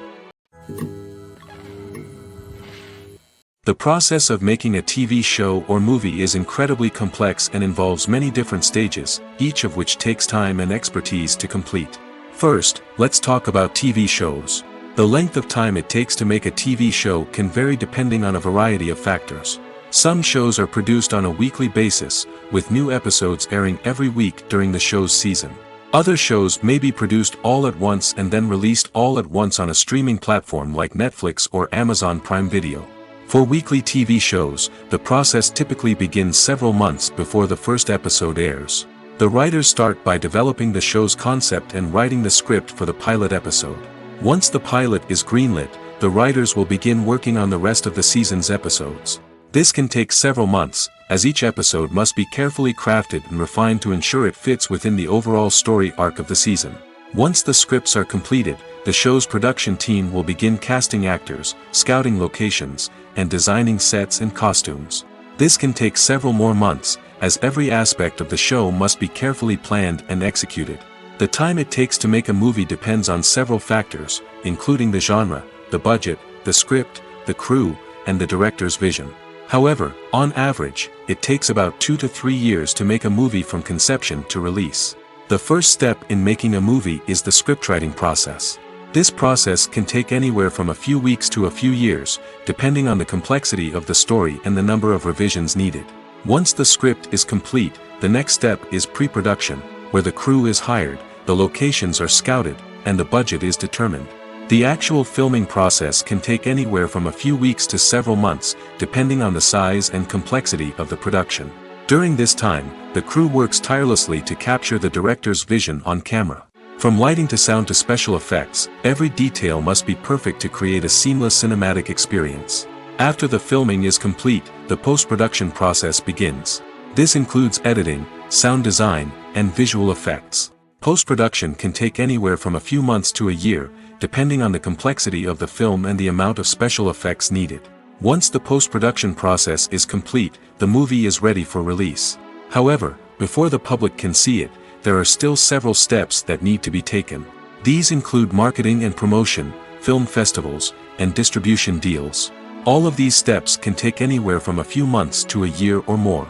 [SPEAKER 1] The process of making a TV show or movie is incredibly complex and involves many different stages, each of which takes time and expertise to complete. First, let's talk about TV shows. The length of time it takes to make a TV show can vary depending on a variety of factors. Some shows are produced on a weekly basis, with new episodes airing every week during the show's season. Other shows may be produced all at once and then released all at once on a streaming platform like Netflix or Amazon Prime Video. For weekly TV shows, the process typically begins several months before the first episode airs. The writers start by developing the show's concept and writing the script for the pilot episode. Once the pilot is greenlit, the writers will begin working on the rest of the season's episodes. This can take several months, as each episode must be carefully crafted and refined to ensure it fits within the overall story arc of the season. Once the scripts are completed, the show's production team will begin casting actors, scouting locations, and designing sets and costumes. This can take several more months, as every aspect of the show must be carefully planned and executed. The time it takes to make a movie depends on several factors, including the genre, the budget, the script, the crew, and the director's vision. However, on average, it takes about 2 to 3 years to make a movie from conception to release. The first step in making a movie is the scriptwriting process. This process can take anywhere from a few weeks to a few years, depending on the complexity of the story and the number of revisions needed. Once the script is complete, the next step is pre-production, where the crew is hired, the locations are scouted, and the budget is determined. The actual filming process can take anywhere from a few weeks to several months, depending on the size and complexity of the production. During this time, the crew works tirelessly to capture the director's vision on camera. From lighting to sound to special effects, every detail must be perfect to create a seamless cinematic experience. After the filming is complete, the post-production process begins. This includes editing, sound design, and visual effects. Post-production can take anywhere from a few months to a year, depending on the complexity of the film and the amount of special effects needed. Once the post-production process is complete, the movie is ready for release. However, before the public can see it, there are still several steps that need to be taken. These include marketing and promotion, film festivals, and distribution deals. All of these steps can take anywhere from a few months to a year or more.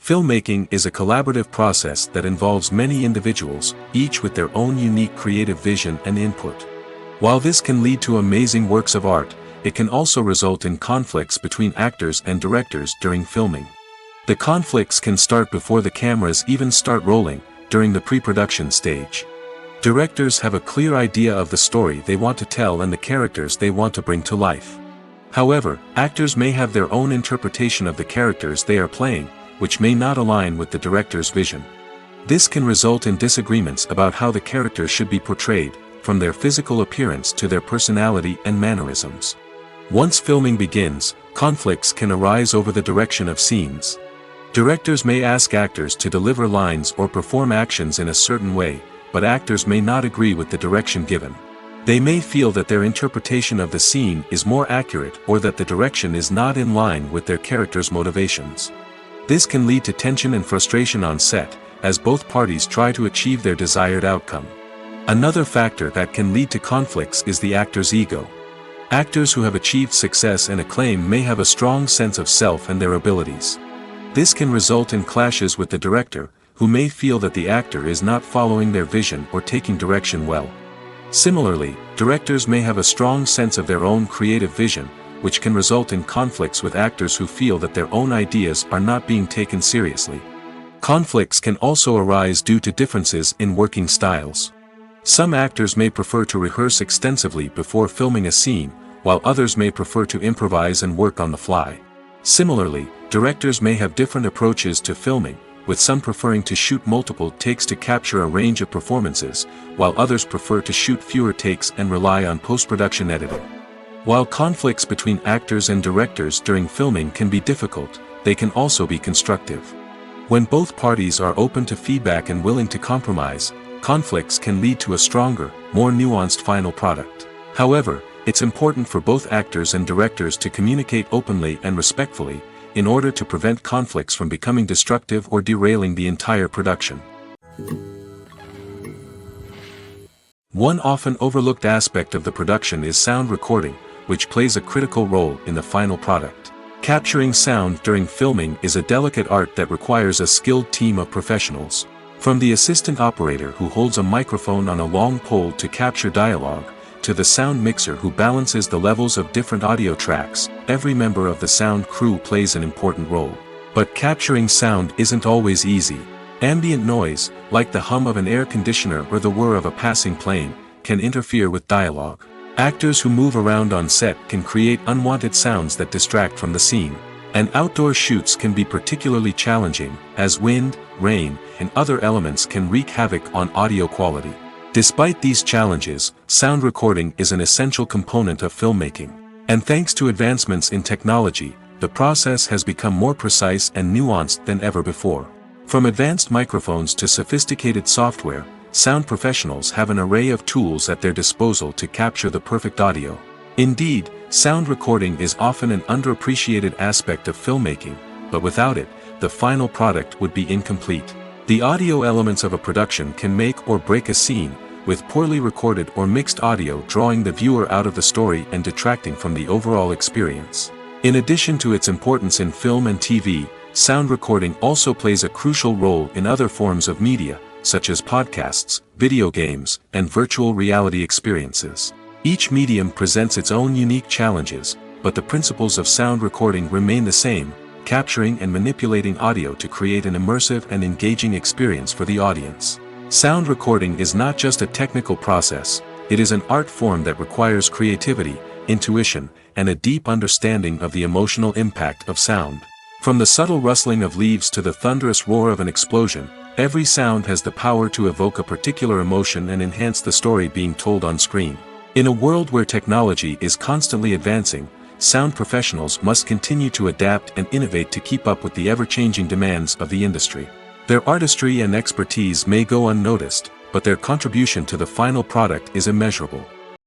[SPEAKER 1] Filmmaking is a collaborative process that involves many individuals, each with their own unique creative vision and input. While this can lead to amazing works of art, it can also result in conflicts between actors and directors during filming. The conflicts can start before the cameras even start rolling, during the pre-production stage. Directors have a clear idea of the story they want to tell and the characters they want to bring to life. However, actors may have their own interpretation of the characters they are playing, which may not align with the director's vision. This can result in disagreements about how the characters should be portrayed, from their physical appearance to their personality and mannerisms. Once filming begins, conflicts can arise over the direction of scenes. Directors may ask actors to deliver lines or perform actions in a certain way, but actors may not agree with the direction given. They may feel that their interpretation of the scene is more accurate or that the direction is not in line with their character's motivations. This can lead to tension and frustration on set, as both parties try to achieve their desired outcome. Another factor that can lead to conflicts is the actor's ego. Actors who have achieved success and acclaim may have a strong sense of self and their abilities. This can result in clashes with the director, who may feel that the actor is not following their vision or taking direction well. Similarly, directors may have a strong sense of their own creative vision, which can result in conflicts with actors who feel that their own ideas are not being taken seriously. Conflicts can also arise due to differences in working styles. Some actors may prefer to rehearse extensively before filming a scene, while others may prefer to improvise and work on the fly. Similarly, directors may have different approaches to filming, with some preferring to shoot multiple takes to capture a range of performances, while others prefer to shoot fewer takes and rely on post-production editing. While conflicts between actors and directors during filming can be difficult, they can also be constructive. When both parties are open to feedback and willing to compromise, conflicts can lead to a stronger, more nuanced final product. However, it's important for both actors and directors to communicate openly and respectfully, in order to prevent conflicts from becoming destructive or derailing the entire production. One often overlooked aspect of the production is sound recording, which plays a critical role in the final product. Capturing sound during filming is a delicate art that requires a skilled team of professionals. From the assistant operator who holds a microphone on a long pole to capture dialogue, to the sound mixer who balances the levels of different audio tracks, every member of the sound crew plays an important role. But capturing sound isn't always easy. Ambient noise, like the hum of an air conditioner or the whir of a passing plane, can interfere with dialogue. Actors who move around on set can create unwanted sounds that distract from the scene. And outdoor shoots can be particularly challenging, as wind, rain, and other elements can wreak havoc on audio quality. Despite these challenges, sound recording is an essential component of filmmaking. And thanks to advancements in technology, the process has become more precise and nuanced than ever before. From advanced microphones to sophisticated software, sound professionals have an array of tools at their disposal to capture the perfect audio. Indeed, sound recording is often an underappreciated aspect of filmmaking, but without it, the final product would be incomplete. The audio elements of a production can make or break a scene, with poorly recorded or mixed audio drawing the viewer out of the story and detracting from the overall experience. In addition to its importance in film and TV, sound recording also plays a crucial role in other forms of media, such as podcasts, video games, and virtual reality experiences. Each medium presents its own unique challenges, but the principles of sound recording remain the same, capturing and manipulating audio to create an immersive and engaging experience for the audience. Sound recording is not just a technical process, it is an art form that requires creativity, intuition, and a deep understanding of the emotional impact of sound. From the subtle rustling of leaves to the thunderous roar of an explosion, every sound has the power to evoke a particular emotion and enhance the story being told on screen. In a world where technology is constantly advancing, sound professionals must continue to adapt and innovate to keep up with the ever-changing demands of the industry. Their artistry and expertise may go unnoticed, but their contribution to the final product is immeasurable.